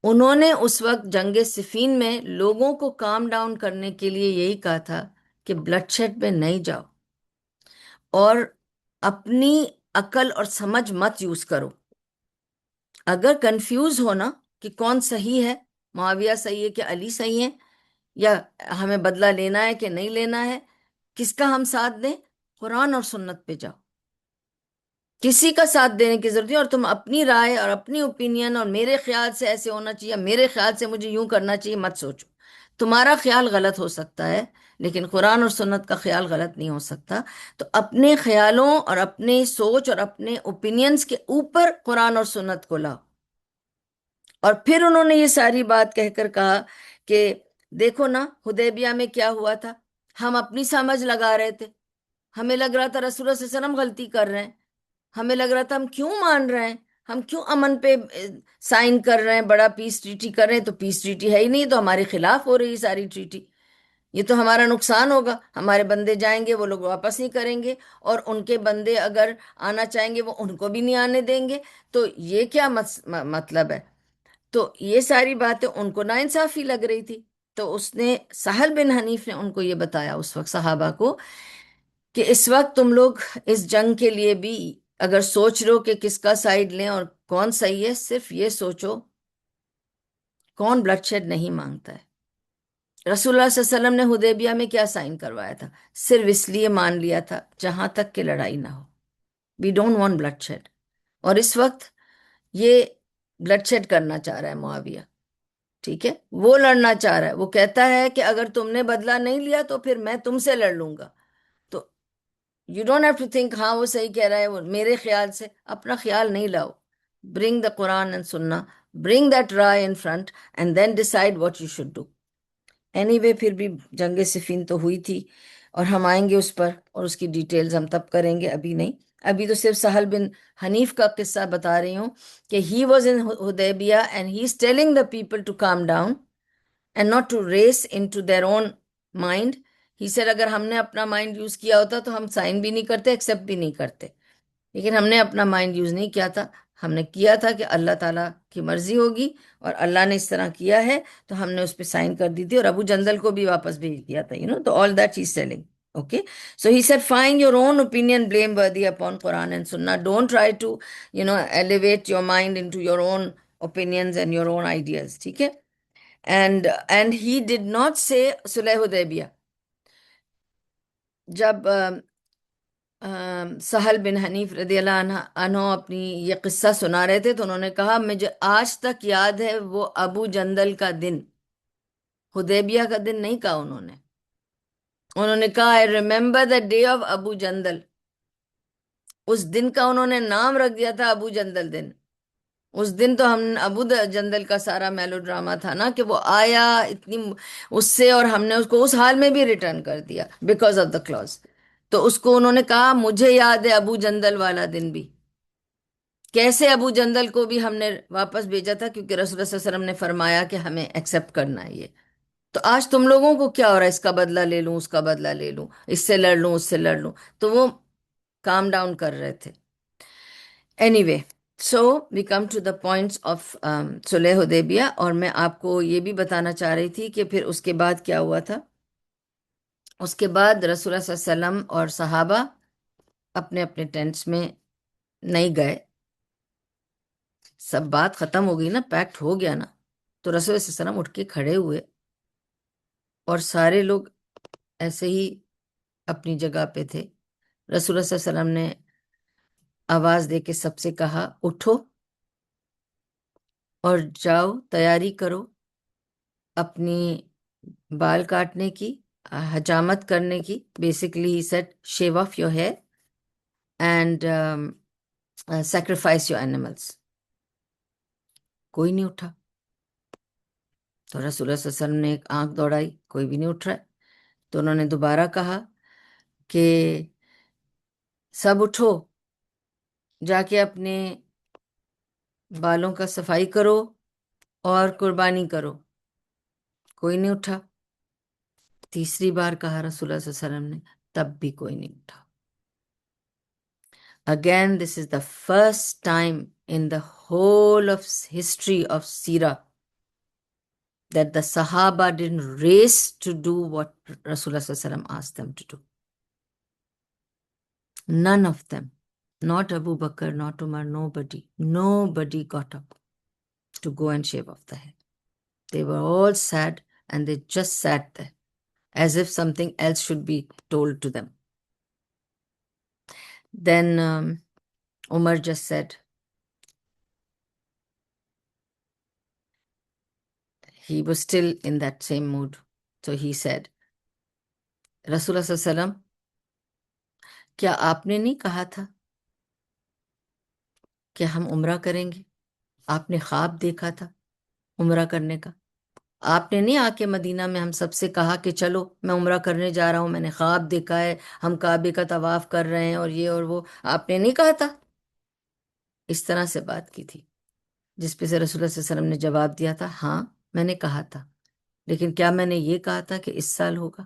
انہوں نے اس وقت جنگ صفین میں لوگوں کو کام ڈاؤن کرنے کے لیے یہی کہا تھا کہ بلڈ شیڈ پہ نہیں جاؤ، اور اپنی عقل اور سمجھ مت یوز کرو۔ اگر کنفیوز ہونا کہ کون صحیح ہے، معاویہ صحیح ہے کہ علی صحیح ہے، یا ہمیں بدلہ لینا ہے کہ نہیں لینا ہے، کس کا ہم ساتھ دیں، قرآن اور سنت پہ جاؤ، کسی کا ساتھ دینے کی ضرورت نہیں، اور تم اپنی رائے اور اپنی اوپینین اور میرے خیال سے ایسے ہونا چاہیے، میرے خیال سے مجھے یوں کرنا چاہیے مت سوچو۔ تمہارا خیال غلط ہو سکتا ہے لیکن قرآن اور سنت کا خیال غلط نہیں ہو سکتا۔ تو اپنے خیالوں اور اپنے سوچ اور اپنے اوپینینز کے اوپر قرآن اور سنت کو لاؤ۔ اور پھر انہوں نے یہ ساری بات کہہ کر کہا کہ دیکھو نا حدیبیہ میں کیا ہوا تھا، ہم اپنی سمجھ لگا رہے تھے، ہمیں لگ رہا تھا رسول اللہ صلی اللہ علیہ وسلم غلطی کر رہے ہیں، ہمیں لگ رہا تھا ہم کیوں مان رہے ہیں، ہم کیوں امن پہ سائن کر رہے ہیں، بڑا پیس ٹریٹی کر رہے ہیں، تو پیس ٹریٹی ہے ہی نہیں، تو ہمارے خلاف ہو رہی ساری ٹریٹی، یہ تو ہمارا نقصان ہوگا، ہمارے بندے جائیں گے وہ لوگ واپس نہیں کریں گے، اور ان کے بندے اگر آنا چاہیں گے وہ ان کو بھی نہیں آنے دیں گے، تو یہ کیا مطلب ہے؟ تو یہ ساری باتیں ان کو ناانصافی لگ رہی تھی۔ تو اس نے سہل بن حنیف نے ان کو یہ بتایا اس وقت صحابہ کو کہ اس وقت تم لوگ اس جنگ کے لیے بھی اگر سوچ رہو کہ کس کا سائیڈ لیں اور کون صحیح ہے، صرف یہ سوچو کون بلڈ شیڈ نہیں مانگتا ہے۔ رسول اللہ صلی اللہ علیہ وسلم نے حدیبیہ میں کیا سائن کروایا تھا؟ صرف اس لیے مان لیا تھا جہاں تک کہ لڑائی نہ ہو، we don't want bloodshed. اور اس وقت یہ بلڈ شیڈ کرنا چاہ رہا ہے معاویہ، ٹھیک ہے؟ وہ لڑنا چاہ رہا ہے، وہ کہتا ہے کہ اگر تم نے بدلہ نہیں لیا تو پھر میں تم سے لڑ لوں گا۔ تو you don't have to think ہاں وہ صحیح کہہ رہا ہے، وہ میرے خیال سے اپنا خیال نہیں لاؤ، برنگ دا قرآن اینڈ سننا، برنگ دیٹ رائے in front and then decide what you should do. Anyway پھر بھی جنگ صفین تو ہوئی تھی، اور ہم آئیں گے اس پر، اور اس کی ڈیٹیلز ہم تب کریں گے، ابھی نہیں۔ ابھی تو صرف سہل بن حنیف کا قصہ بتا رہی ہوں کہ he was in Hudaibiyah and he is telling the people to calm down and not to race into their own mind. ہی سر اگر ہم نے اپنا مائنڈ یوز کیا ہوتا تو ہم سائن بھی نہیں کرتے، ایکسیپٹ بھی نہیں کرتے، لیکن ہم نے اپنا مائنڈ یوز نہیں کیا تھا، ہم نے کیا تھا کہ اللہ تعالیٰ کی مرضی ہوگی اور اللہ نے اس طرح کیا ہے تو ہم نے اس پہ سائن کر دی تھی، اور ابو جندل کو بھی واپس بھیج دیا تھا، تو all that he is telling, okay? So he said find your own opinion blameworthy upon Quran and سننا، don't try to elevate your mind into your own opinions and your own ideas, ٹھیک ہے؟ And he did not سے صلح حدیبیہ، جب سہل بن حنیف رضی اللہ عنہ اپنی یہ قصہ سنا رہے تھے تو انہوں نے کہا مجھے آج تک یاد ہے وہ ابو جندل کا دن، حدیبیہ کا دن نہیں کہا انہوں نے کہا I remember the day of ابو جندل، اس دن کا انہوں نے نام رکھ دیا تھا ابو جندل دن۔ اس دن تو ہم ابو جندل کا سارا میلو ڈراما تھا نا کہ وہ آیا اتنی اس سے، اور ہم نے اس کو اس حال میں بھی ریٹرن کر دیا بیکاز آف دا کلوز۔ تو اس کو انہوں نے کہا مجھے یاد ہے ابو جندل والا دن بھی، کیسے ابو جندل کو بھی ہم نے واپس بھیجا تھا کیونکہ رسول اللہ صلی اللہ علیہ وسلم نے فرمایا کہ ہمیں ایکسپٹ کرنا ہے یہ۔ تو آج تم لوگوں کو کیا ہو رہا ہے، اس کا بدلہ لے لوں، اس کا بدلہ لے لوں، اس سے لڑ لوں، اس سے لڑ لوں. تو وہ کام ڈاؤن کر رہے تھے. Anyway, so we come to the points of صلح حدیبیہ. اور میں آپ کو یہ بھی بتانا چاہ رہی تھی کہ پھر اس کے بعد کیا ہوا تھا. اس کے بعد رسول اللہ صلی اللہ علیہ وسلم اور صحابہ اپنے اپنے ٹینٹس میں نہیں گئے. سب بات ختم ہو گئی نا، پیکٹ ہو گیا نا. تو رسول اللہ صلی اللہ علیہ وسلم اٹھ کے کھڑے ہوئے اور سارے لوگ ایسے ہی اپنی جگہ پہ تھے. رسول اللہ صلی اللہ علیہ وسلم نے آواز دے کے سب سے کہا، اٹھو اور جاؤ تیاری کرو اپنی بال کاٹنے کی، حجامت کرنے کی. Basically he said shave off your hair and sacrifice your animals. کوئی نہیں اٹھا. تو رسول اللہ صلی اللہ علیہ وسلم نے ایک آنکھ دوڑائی، کوئی بھی نہیں اٹھ رہا ہے. تو انہوں نے دوبارہ کہا کہ سب اٹھو، جا کے اپنے بالوں کا صفائی کرو اور قربانی کرو. کوئی نہیں اٹھا. تیسری بار کہا رسول اللہ صلی اللہ علیہ وسلم نے، تب بھی کوئی نہیں اٹھا. Again, this is the first time in the whole of history of Sirah that the Sahaba didn't race to do what Rasulullah sallallahu alaihi wasallam asked them to do. None of them, not Abu Bakr, not Umar, nobody got up to go and shave off the hair. They were all sad and they just sat there as if something else should be told to them. Then Umar just said, he was still in that same mood. So he said, Rasulullah sallallahu alaihi wasallam, کیا آپ نے نہیں کہا تھا کہ ہم عمرہ کریں گے؟ آپ نے خواب دیکھا تھا عمرہ کرنے کا. آپ نے نہیں آ کے مدینہ میں ہم سب سے کہا کہ چلو میں عمرہ کرنے جا رہا ہوں، میں نے خواب دیکھا ہے، ہم کعبے کا طواف کر رہے ہیں اور یہ اور وہ. آپ نے نہیں کہا تھا؟ اس طرح سے بات کی تھی، جس پہ سے رسول اللہ صلی اللہ علیہ وسلم نے جواب دیا تھا، ہاں میں نے کہا تھا، لیکن کیا میں نے یہ کہا تھا کہ اس سال ہوگا؟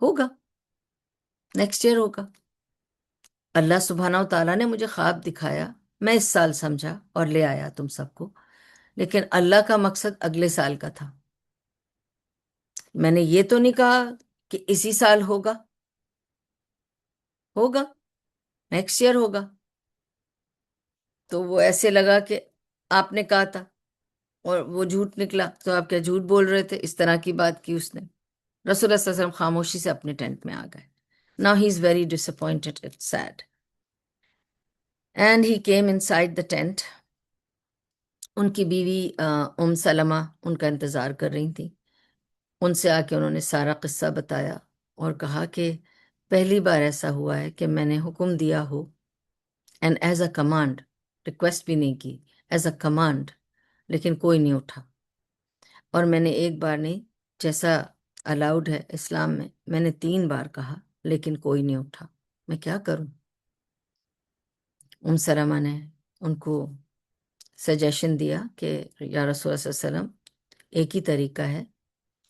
ہوگا، نیکسٹ ایئر ہوگا. اللہ سبحانہ و تعالیٰ نے مجھے خواب دکھایا، میں اس سال سمجھا اور لے آیا تم سب کو، لیکن اللہ کا مقصد اگلے سال کا تھا. میں نے یہ تو نہیں کہا کہ اسی سال ہوگا. ہوگا، نیکسٹ ایئر ہوگا. تو وہ ایسے لگا کہ آپ نے کہا تھا اور وہ جھوٹ نکلا، تو آپ کیا جھوٹ بول رہے تھے؟ اس طرح کی بات کی اس نے. رسول اللہ صلی اللہ علیہ وسلم خاموشی سے اپنے ٹینٹ میں آ گئے. Now he is very disappointed, it's sad. And he came inside the tent. ان کی بیوی ام سلمہ ان کا انتظار کر رہی تھی. ان سے آ کے انہوں نے سارا قصہ بتایا اور کہا کہ پہلی بار ایسا ہوا ہے کہ میں نے حکم دیا ہو and as a command, request بھی نہیں کی، ایز اے کمانڈ، لیکن کوئی نہیں اٹھا. اور میں نے ایک بار نہیں، جیسا الاؤڈ ہے اسلام میں نے 3 بار کہا لیکن کوئی نہیں اٹھا. میں کیا کروں؟ ام سلمہ نے ان کو سجیشن دیا کہ یا رسول اللہ صلی اللہ علیہ وسلم، ایک ہی طریقہ ہے،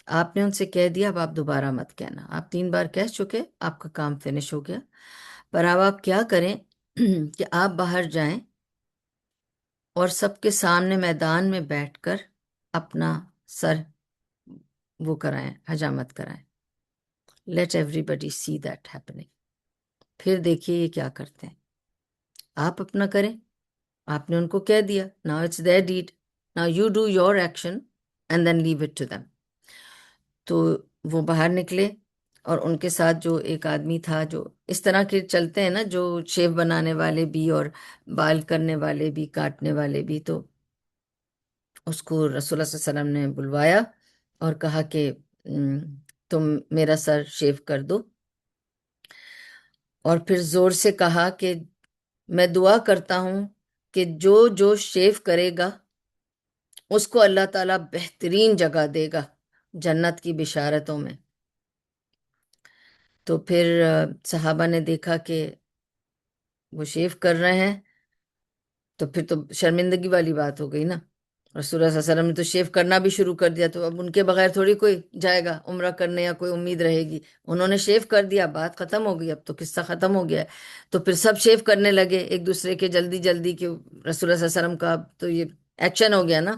آپ نے ان سے کہہ دیا، اب آپ دوبارہ مت کہنا، آپ 3 بار کہہ چکے، آپ کا کام فنش ہو گیا. پر اب آپ کیا کریں کہ آپ باہر جائیں اور سب کے سامنے میدان میں بیٹھ کر اپنا سر وہ کرائیں، حجامت کرائیں. Let everybody see that happening. پھر دیکھیے یہ کیا کرتے ہیں. آپ اپنا کریں، آپ نے ان کو کہہ دیا، now it's their deed, now you do your action and then leave it to them. تو وہ باہر نکلے اور ان کے ساتھ جو ایک آدمی تھا، جو اس طرح کے چلتے ہیں نا، جو شیو بنانے والے بھی اور بال کرنے والے بھی، کاٹنے والے بھی، تو اس کو رسول اللہ صلی اللہ علیہ وسلم نے بلوایا اور کہا کہ تم میرا سر شیو کر دو. اور پھر زور سے کہا کہ میں دعا کرتا ہوں کہ جو جو شیو کرے گا اس کو اللہ تعالیٰ بہترین جگہ دے گا جنت کی بشارتوں میں. تو پھر صحابہ نے دیکھا کہ وہ شیو کر رہے ہیں، تو پھر تو شرمندگی والی بات ہو گئی نا. رسول اللہ صلی اللہ علیہ وسلم نے تو شیو کرنا بھی شروع کر دیا، تو اب ان کے بغیر تھوڑی کوئی جائے گا عمرہ کرنے یا کوئی امید رہے گی۔ انہوں نے شیو کر دیا، بات ختم ہو گئی، اب تو قصہ ختم ہو گیا ہے۔ تو پھر سب شیو کرنے لگے ایک دوسرے کے، جلدی جلدی، کہ رسول اللہ صلی اللہ علیہ وسلم کا اب تو یہ ایکشن ہو گیا نا۔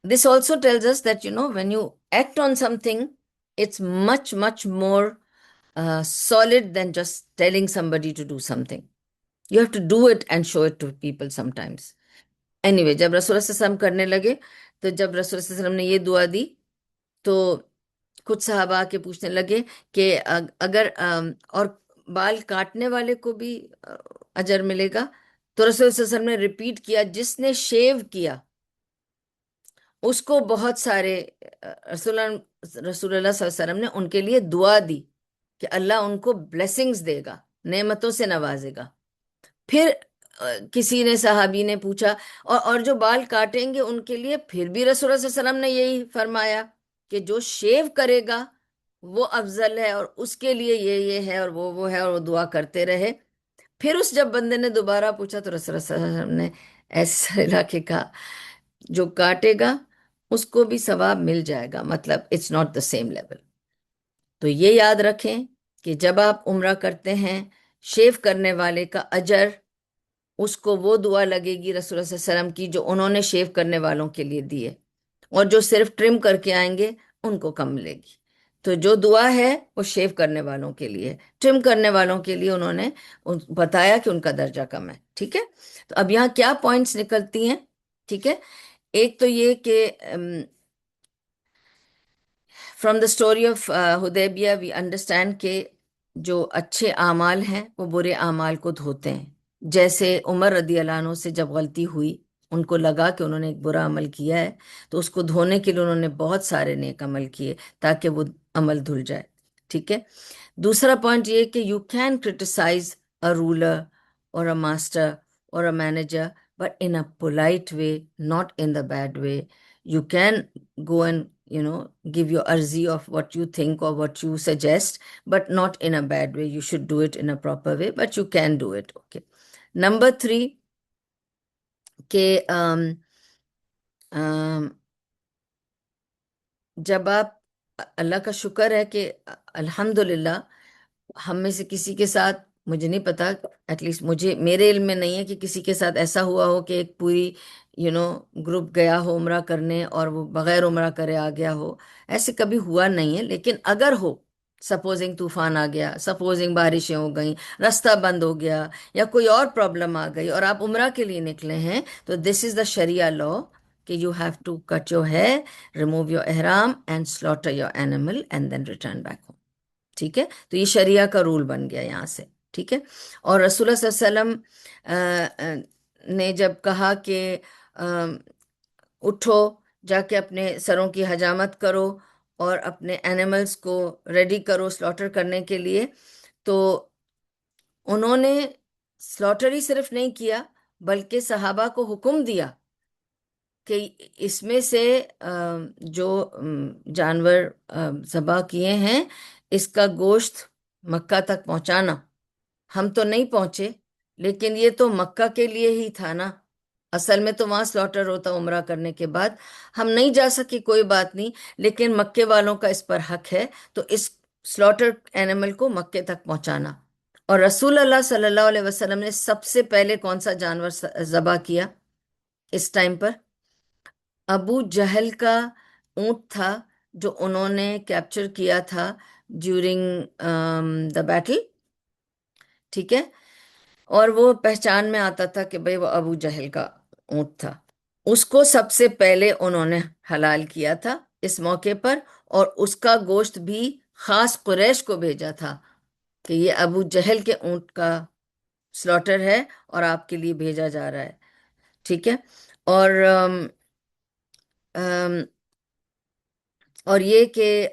This also tells us that, when you act on something, it's much, much more solid than just telling somebody to do something. You have to do it and show it to people sometimes. Anyway, جب رسول اللہ صلی اللہ علیہ وسلم کرنے لگے، تو جب رسول اللہ صلی اللہ علیہ وسلم نے یہ دعا دی، تو کچھ صحابہ آ کے پوچھنے لگے کہ اگر اور بال کاٹنے والے کو بھی اجر ملے گا؟ تو رسول اللہ صلی اللہ علیہ وسلم نے ریپیٹ کیا، جس نے شیو کیا اس کو بہت سارے رسول اللہ صلی اللہ علیہ وسلم نے ان کے لیے دعا دی کہ اللہ ان کو بلیسنگز دے گا، نعمتوں سے نوازے گا۔ پھر کسی نے، صحابی نے پوچھا، اور جو بال کاٹیں گے ان کے لیے پھر بھی رسول اللہ صلی اللہ علیہ وسلم نے یہی فرمایا کہ جو شیو کرے گا وہ افضل ہے، اور اس کے لیے یہ ہے اور وہ ہے، اور وہ دعا کرتے رہے۔ پھر اس جب بندے نے دوبارہ پوچھا تو رسول اللہ صلی اللہ علیہ وسلم نے ایسے لا کے کہا، جو کاٹے گا اس کو بھی ثواب مل جائے گا، مطلب it's not the same level. تو یہ یاد رکھیں کہ جب آپ عمرہ کرتے ہیں، شیو کرنے والے کا اجر، اس کو وہ دعا لگے گی رسول اللہ صلی اللہ علیہ وسلم کی جو انہوں نے شیو کرنے والوں کے لیے دیے، اور جو صرف ٹرم کر کے آئیں گے ان کو کم ملے گی۔ تو جو دعا ہے وہ شیو کرنے والوں کے لیے، ٹرم کرنے والوں کے لیے انہوں نے بتایا کہ ان کا درجہ کم ہے، ٹھیک ہے۔ تو اب یہاں کیا پوائنٹس نکلتی ہیں، ٹھیک ہے۔ ایک تو یہ کہ from the story of Hudaybiyyah we understand کہ جو اچھے اعمال ہیں وہ برے اعمال کو دھوتے ہیں۔ جیسے عمر رضی اللہ عنہ سے جب غلطی ہوئی، ان کو لگا کہ انہوں نے ایک برا عمل کیا ہے، تو اس کو دھونے کے لیے انہوں نے بہت سارے نیک عمل کیے تاکہ وہ عمل دھل جائے، ٹھیک ہے۔ دوسرا پوائنٹ یہ کہ you can criticise a ruler اور اے ماسٹر اور a manager, but in a polite way, not in the bad way. You can go and, give your arzi of what you think or what you suggest, but not in a bad way. You should do it in a proper way, but you can do it. Okay. Number 3, کہ جب آپ، اللہ کا شکر ہے کہ الحمدللہ ہم میں سے کسی کے ساتھ، مجھے نہیں پتا، ایٹ لیسٹ میرے علم میں نہیں ہے کہ کسی کے ساتھ ایسا ہوا ہو کہ ایک پوری گروپ گیا ہو عمرہ کرنے اور وہ بغیر عمرہ کرے آ گیا ہو۔ ایسے کبھی ہوا نہیں ہے، لیکن اگر ہو، سپوزنگ طوفان آ گیا، سپوزنگ بارشیں ہو گئیں، راستہ بند ہو گیا، یا کوئی اور پرابلم آ گئی اور آپ عمرہ کے لیے نکلے ہیں، تو دس از دا شریعہ لا کہ you have to cut your hair, remove your احرام and slaughter your animal and then return back home, ٹھیک ہے۔ تو یہ شریعہ کا رول بن گیا یہاں سے، ٹھیک ہے۔ اور رسول اللہ صلی اللہ علیہ وسلم نے جب کہا کہ اٹھو، جا کے اپنے سروں کی حجامت کرو اور اپنے اینیملز کو ریڈی کرو سلاٹر کرنے کے لیے، تو انہوں نے سلاٹر ہی صرف نہیں کیا بلکہ صحابہ کو حکم دیا کہ اس میں سے جو جانور ذبح کیے ہیں اس کا گوشت مکہ تک پہنچانا۔ ہم تو نہیں پہنچے، لیکن یہ تو مکہ کے لیے ہی تھا نا، اصل میں تو وہاں سلاٹر ہوتا عمرہ کرنے کے بعد۔ ہم نہیں جا سکے، کوئی بات نہیں، لیکن مکے والوں کا اس پر حق ہے، تو اس سلاٹر اینیمل کو مکے تک پہنچانا۔ اور رسول اللہ صلی اللہ علیہ وسلم نے سب سے پہلے کون سا جانور ذبح کیا اس ٹائم پر؟ ابو جہل کا اونٹ تھا جو انہوں نے کیپچر کیا تھا ڈیورنگ دا بیٹل، ٹھیک ہے۔ اور وہ پہچان میں آتا تھا کہ بھئی وہ ابو جہل کا اونٹ تھا، اس کو سب سے پہلے انہوں نے حلال کیا تھا اس موقع پر، اور اس کا گوشت بھی خاص قریش کو بھیجا تھا کہ یہ ابو جہل کے اونٹ کا سلاٹر ہے اور آپ کے لیے بھیجا جا رہا ہے، ٹھیک ہے۔ اور یہ کہ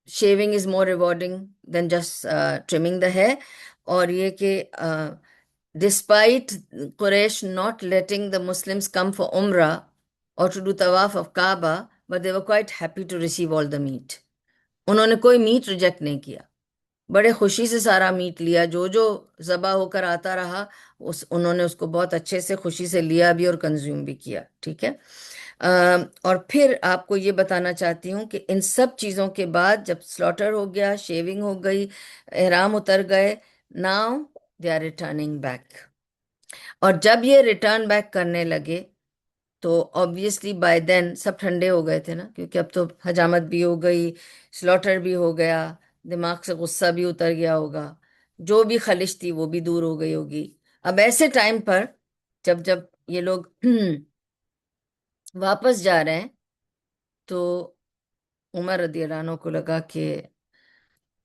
shaving is more rewarding than just trimming the hair, اور یہ کہ despite Quraysh not letting the Muslims come for عمرہ اور ٹو ڈو طواف of Kaaba, but they were quite happy to receive all the meat. انہوں نے کوئی meat reject نہیں کیا، بڑے خوشی سے سارا میٹ لیا، جو جو ذبح ہو کر آتا رہا انہوں نے اس کو بہت اچھے سے خوشی سے لیا بھی اور کنزیوم بھی کیا، ٹھیک ہے۔ اور پھر آپ کو یہ بتانا چاہتی ہوں کہ ان سب چیزوں کے بعد جب سلاٹر ہو گیا، شیونگ ہو گئی، احرام اتر گئے، now they are returning back. اور جب یہ ریٹرن بیک کرنے لگے تو obviously بائی دین سب ٹھنڈے ہو گئے تھے نا، کیونکہ اب تو حجامت بھی ہو گئی، سلاٹر بھی ہو گیا، دماغ سے غصہ بھی اتر گیا ہوگا، جو بھی خلش تھی وہ بھی دور ہو گئی ہوگی۔ اب ایسے ٹائم پر جب جب یہ لوگ واپس جا رہے ہیں تو عمر رضی اللہ عنہ کو لگا کہ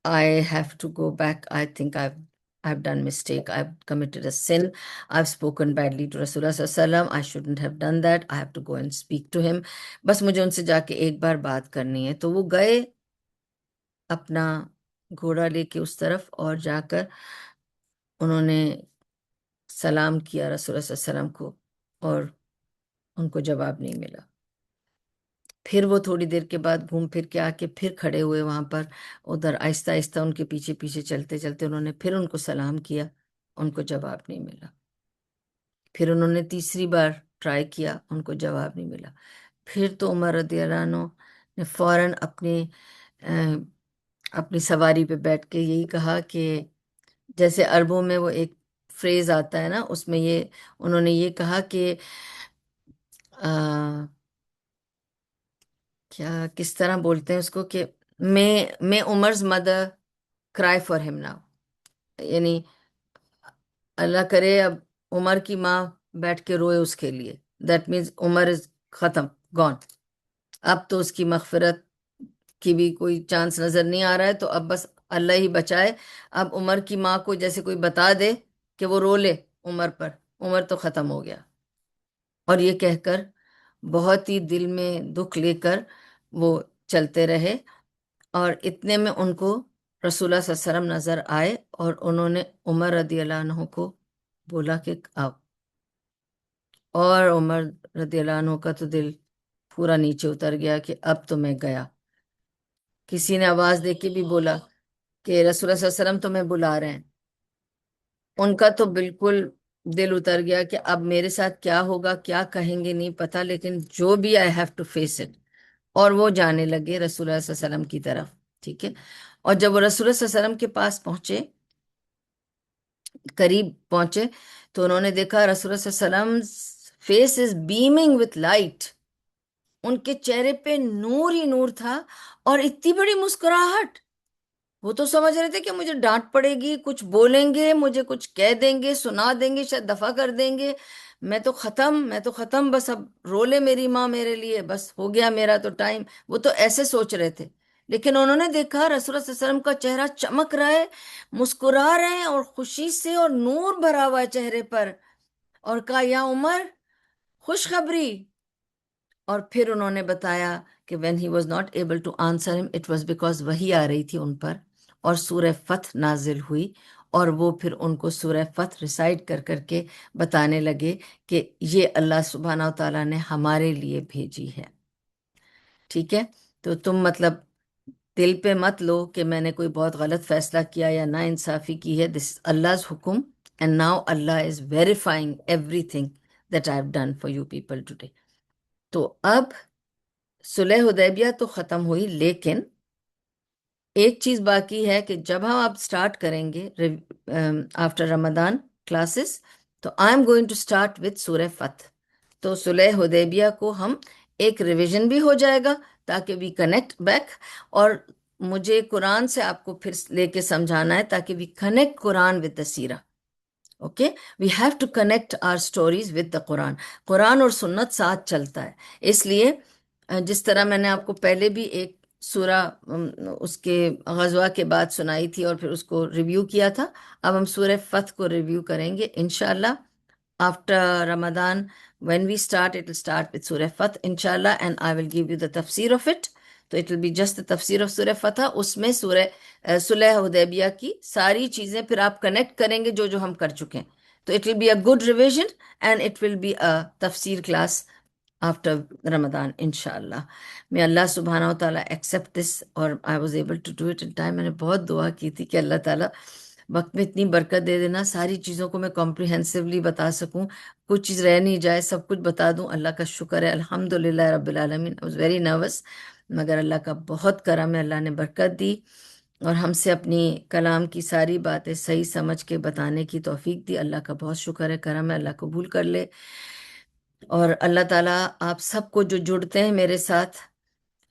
I have to go back. I think I've done mistake. I've committed a sin. I've spoken badly to Rasulullah sallallahu alaihi wasallam. I shouldn't have done that. I have to go and speak to him. بس مجھے ان سے جا کے ایک بار بات کرنی ہے۔ تو وہ گئے اپنا گھوڑا لے کے اس طرف، اور جا کر انہوں نے سلام کیا رسول اللہ صلی اللہ علیہ وسلم کو، اور ان کو جواب نہیں ملا۔ پھر وہ تھوڑی دیر کے بعد گھوم پھر کے آ کے پھر کھڑے ہوئے وہاں پر، ادھر آہستہ آہستہ ان کے پیچھے پیچھے چلتے چلتے انہوں نے پھر ان کو سلام کیا، ان کو جواب نہیں ملا۔ پھر انہوں نے تیسری بار ٹرائی کیا، ان کو جواب نہیں ملا۔ پھر تو عمر رضی اللہ عنہ نے فوراً اپنی سواری پہ بیٹھ کے یہی کہا کہ جیسے عربوں میں وہ ایک فریز آتا ہے نا، اس میں یہ انہوں نے یہ کہا کہ کیا کس طرح بولتے ہیں اس کو، کہ میں عمر's mother cry for him now، یعنی اللہ کرے اب عمر کی ماں بیٹھ کے روئے اس کے لیے، دیٹ مینز عمر از ختم، گون، اب تو اس کی مغفرت کی بھی کوئی چانس نظر نہیں آ رہا ہے، تو اب بس اللہ ہی بچائے۔ اب عمر کی ماں کو جیسے کوئی بتا دے کہ وہ رو لے عمر پر، عمر تو ختم ہو گیا۔ اور یہ کہہ کر بہت ہی دل میں دکھ لے کر وہ چلتے رہے، اور اتنے میں ان کو رسول اللہ صلی اللہ علیہ وسلم نظر آئے، اور انہوں نے عمر رضی اللہ عنہ کو بولا کہ آؤ، اور عمر رضی اللہ عنہ کا تو دل پورا نیچے اتر گیا کہ اب تو میں گیا۔ کسی نے آواز دے کے بھی بولا کہ رسول اللہ صلی اللہ علیہ وسلم تمہیں بلا رہے ہیں۔ ان کا تو بالکل دل اتر گیا کہ اب میرے ساتھ کیا ہوگا، کیا کہیں گے نہیں پتا، لیکن جو بھی I have to face it. اور وہ جانے لگے رسول اللہ صلی اللہ علیہ وسلم کی طرف، ٹھیک ہے۔ اور جب وہ رسول اللہ صلی اللہ علیہ وسلم کے پاس پہنچے، قریب پہنچے، تو انہوں نے دیکھا رسول اللہ صلی اللہ علیہ وسلم فیس از بیمنگ وتھ لائٹ، ان کے چہرے پہ نور ہی نور تھا، اور اتنی بڑی مسکراہٹ۔ وہ تو سمجھ رہے تھے کہ مجھے ڈانٹ پڑے گی، کچھ بولیں گے، مجھے کچھ کہہ دیں گے، سنا دیں گے، شاید دفع کر دیں گے، میں تو ختم، بس اب رو لے میری ماں میرے لیے، بس ہو گیا میرا تو ٹائم۔ وہ تو ایسے سوچ رہے تھے، لیکن انہوں نے دیکھا رسول اللہ صلی اللہ علیہ وسلم کا چہرہ چمک رہا ہے، مسکرا رہے ہیں، اور خوشی سے اور نور بھرا ہوا ہے چہرے پر، اور کہا یا عمر خوشخبری۔ اور پھر انہوں نے بتایا کہ when he was not able to answer him it was because وحی آ رہی تھی ان پر، اور سورہ فتح نازل ہوئی، اور وہ پھر ان کو سورہ فتح ریسائٹ کر کر کے بتانے لگے کہ یہ اللہ سبحانہ و تعالیٰ نے ہمارے لیے بھیجی ہے، ٹھیک ہے۔ تو تم مطلب دل پہ مت لو کہ میں نے کوئی بہت غلط فیصلہ کیا یا نا انصافی کی ہے، دس Allah's حکم، and now Allah is verifying everything that I have done for you people today۔ تو اب صلح حدیبیہ تو ختم ہوئی، لیکن ایک چیز باقی ہے کہ جب ہم اب سٹارٹ کریں گے آفٹر رمضان کلاسز، تو I am going to start with سورہ فتح۔ تو صلح حدیبیہ کو ہم ایک ریویژن بھی ہو جائے گا تاکہ وی کنیکٹ بیک، اور مجھے قرآن سے آپ کو پھر لے کے سمجھانا ہے تاکہ we connect Quran with the سیرہ۔ Okay, we have to connect our stories with the Quran, Quran اور سنت ساتھ چلتا ہے۔ اس لیے جس طرح میں نے آپ کو پہلے بھی ایک سورہ اس کے غزوہ کے بعد سنائی تھی اور پھر اس کو ریویو کیا تھا، اب ہم سورہ فتح کو ریویو کریں گے انشاءاللہ after Ramzan. when we start it will start with سورہ فتح انشاءاللہ، and I will give you the تفسیر of it۔ تو it will be just the تفسیر of سورہ فتح، اس میں سورہ صلح حدیبیہ کی ساری چیزیں پھر آپ کنیکٹ کریں گے جو جو ہم کر چکے ہیں، تو it will be a good revision and it will be a تفسیر class after Ramadan, inshallah. May Allah subhanahu wa ta'ala accept this, اور I was able to do it in time. میں نے بہت دعا کی تھی کہ اللہ تعالیٰ وقت میں اتنی برکت دے دینا، ساری چیزوں کو میں کمپریہنسولی بتا سکوں، کچھ چیز رہ نہیں جائے، سب کچھ بتا دوں۔ اللہ کا شکر ہے، الحمدللہ رب العالمین۔ I was very nervous، مگر اللہ کا بہت کرم ہے، اللہ نے برکت دی اور ہم سے اپنی کلام کی ساری باتیں صحیح سمجھ کے بتانے کی توفیق دی۔ اللہ کا بہت شکر ہے، کرم ہے، اللہ قبول کر لے۔ اور اللہ تعالیٰ آپ سب کو جو جڑتے ہیں میرے ساتھ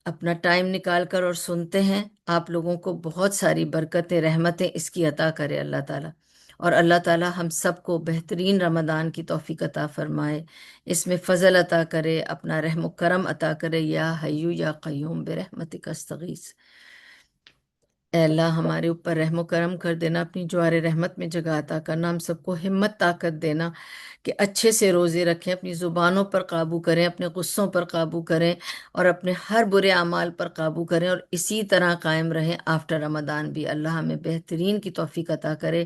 اپنا ٹائم نکال کر اور سنتے ہیں، آپ لوگوں کو بہت ساری برکتیں، رحمتیں اس کی عطا کرے اللہ تعالیٰ، اور اللہ تعالیٰ ہم سب کو بہترین رمضان کی توفیق عطا فرمائے، اس میں فضل عطا کرے، اپنا رحم و کرم عطا کرے۔ یا حیو یا قیوم برحمتک استغیث۔ اے اللہ ہمارے اوپر رحم و کرم کر دینا، اپنی جوار رحمت میں جگہ عطا کرنا، ہم سب کو ہمت طاقت دینا کہ اچھے سے روزے رکھیں، اپنی زبانوں پر قابو کریں، اپنے غصوں پر قابو کریں، اور اپنے ہر برے اعمال پر قابو کریں، اور اسی طرح قائم رہیں آفٹر رمضان بھی۔ اللہ ہمیں بہترین کی توفیق عطا کرے،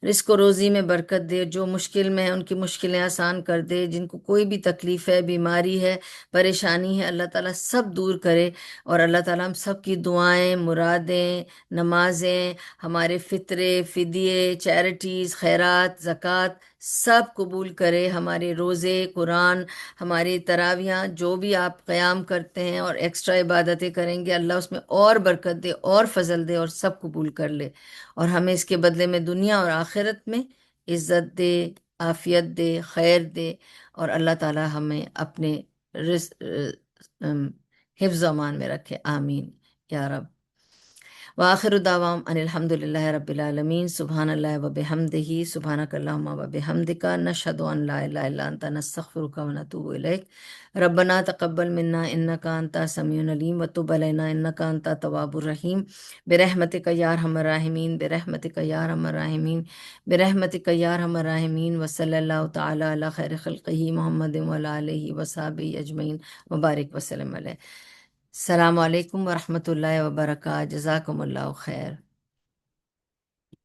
رزق و روزی میں برکت دے، جو مشکل میں ہیں ان کی مشکلیں آسان کر دے، جن کو کوئی بھی تکلیف ہے، بیماری ہے، پریشانی ہے، اللہ تعالیٰ سب دور کرے، اور اللہ تعالیٰ ہم سب کی دعائیں، مرادیں، نمازیں، ہمارے فطرے، فدیے، چیریٹیز، خیرات، زکوٰۃ سب قبول کرے، ہمارے روزے، قرآن، ہماری تراویحاں، جو بھی آپ قیام کرتے ہیں اور ایکسٹرا عبادتیں کریں گے، اللہ اس میں اور برکت دے اور فضل دے اور سب قبول کر لے، اور ہمیں اس کے بدلے میں دنیا اور آخرت میں عزت دے، عافیت دے، خیر دے، اور اللہ تعالیٰ ہمیں اپنے حفظ و امان میں رکھے، آمین یا رب۔ وآخر دعوام ان الحمد للہ رب العالمین۔ سبحان اللہ و بحمدہ، سبحانک اللہم و بحمدک، نشہد ان لا الہ الا انت، نستغفرک و نتوب الیک۔ ربنا تقبل منا انک انت السمیع العلیم وتب علینا انک انت التواب الرحیم، برحمتک یا ارحم الراحمین، برحمتک یا ارحم الراحمین، برحمتک یا ارحم الراحمین، وصلی اللہ تعالی علی خیر خلقہ محمد وعلی آلہ وصحبہ اجمعین وبارک وسلم علیہ۔ السلام علیکم ورحمۃ اللہ وبرکاتہ، جزاکم اللہ خیر۔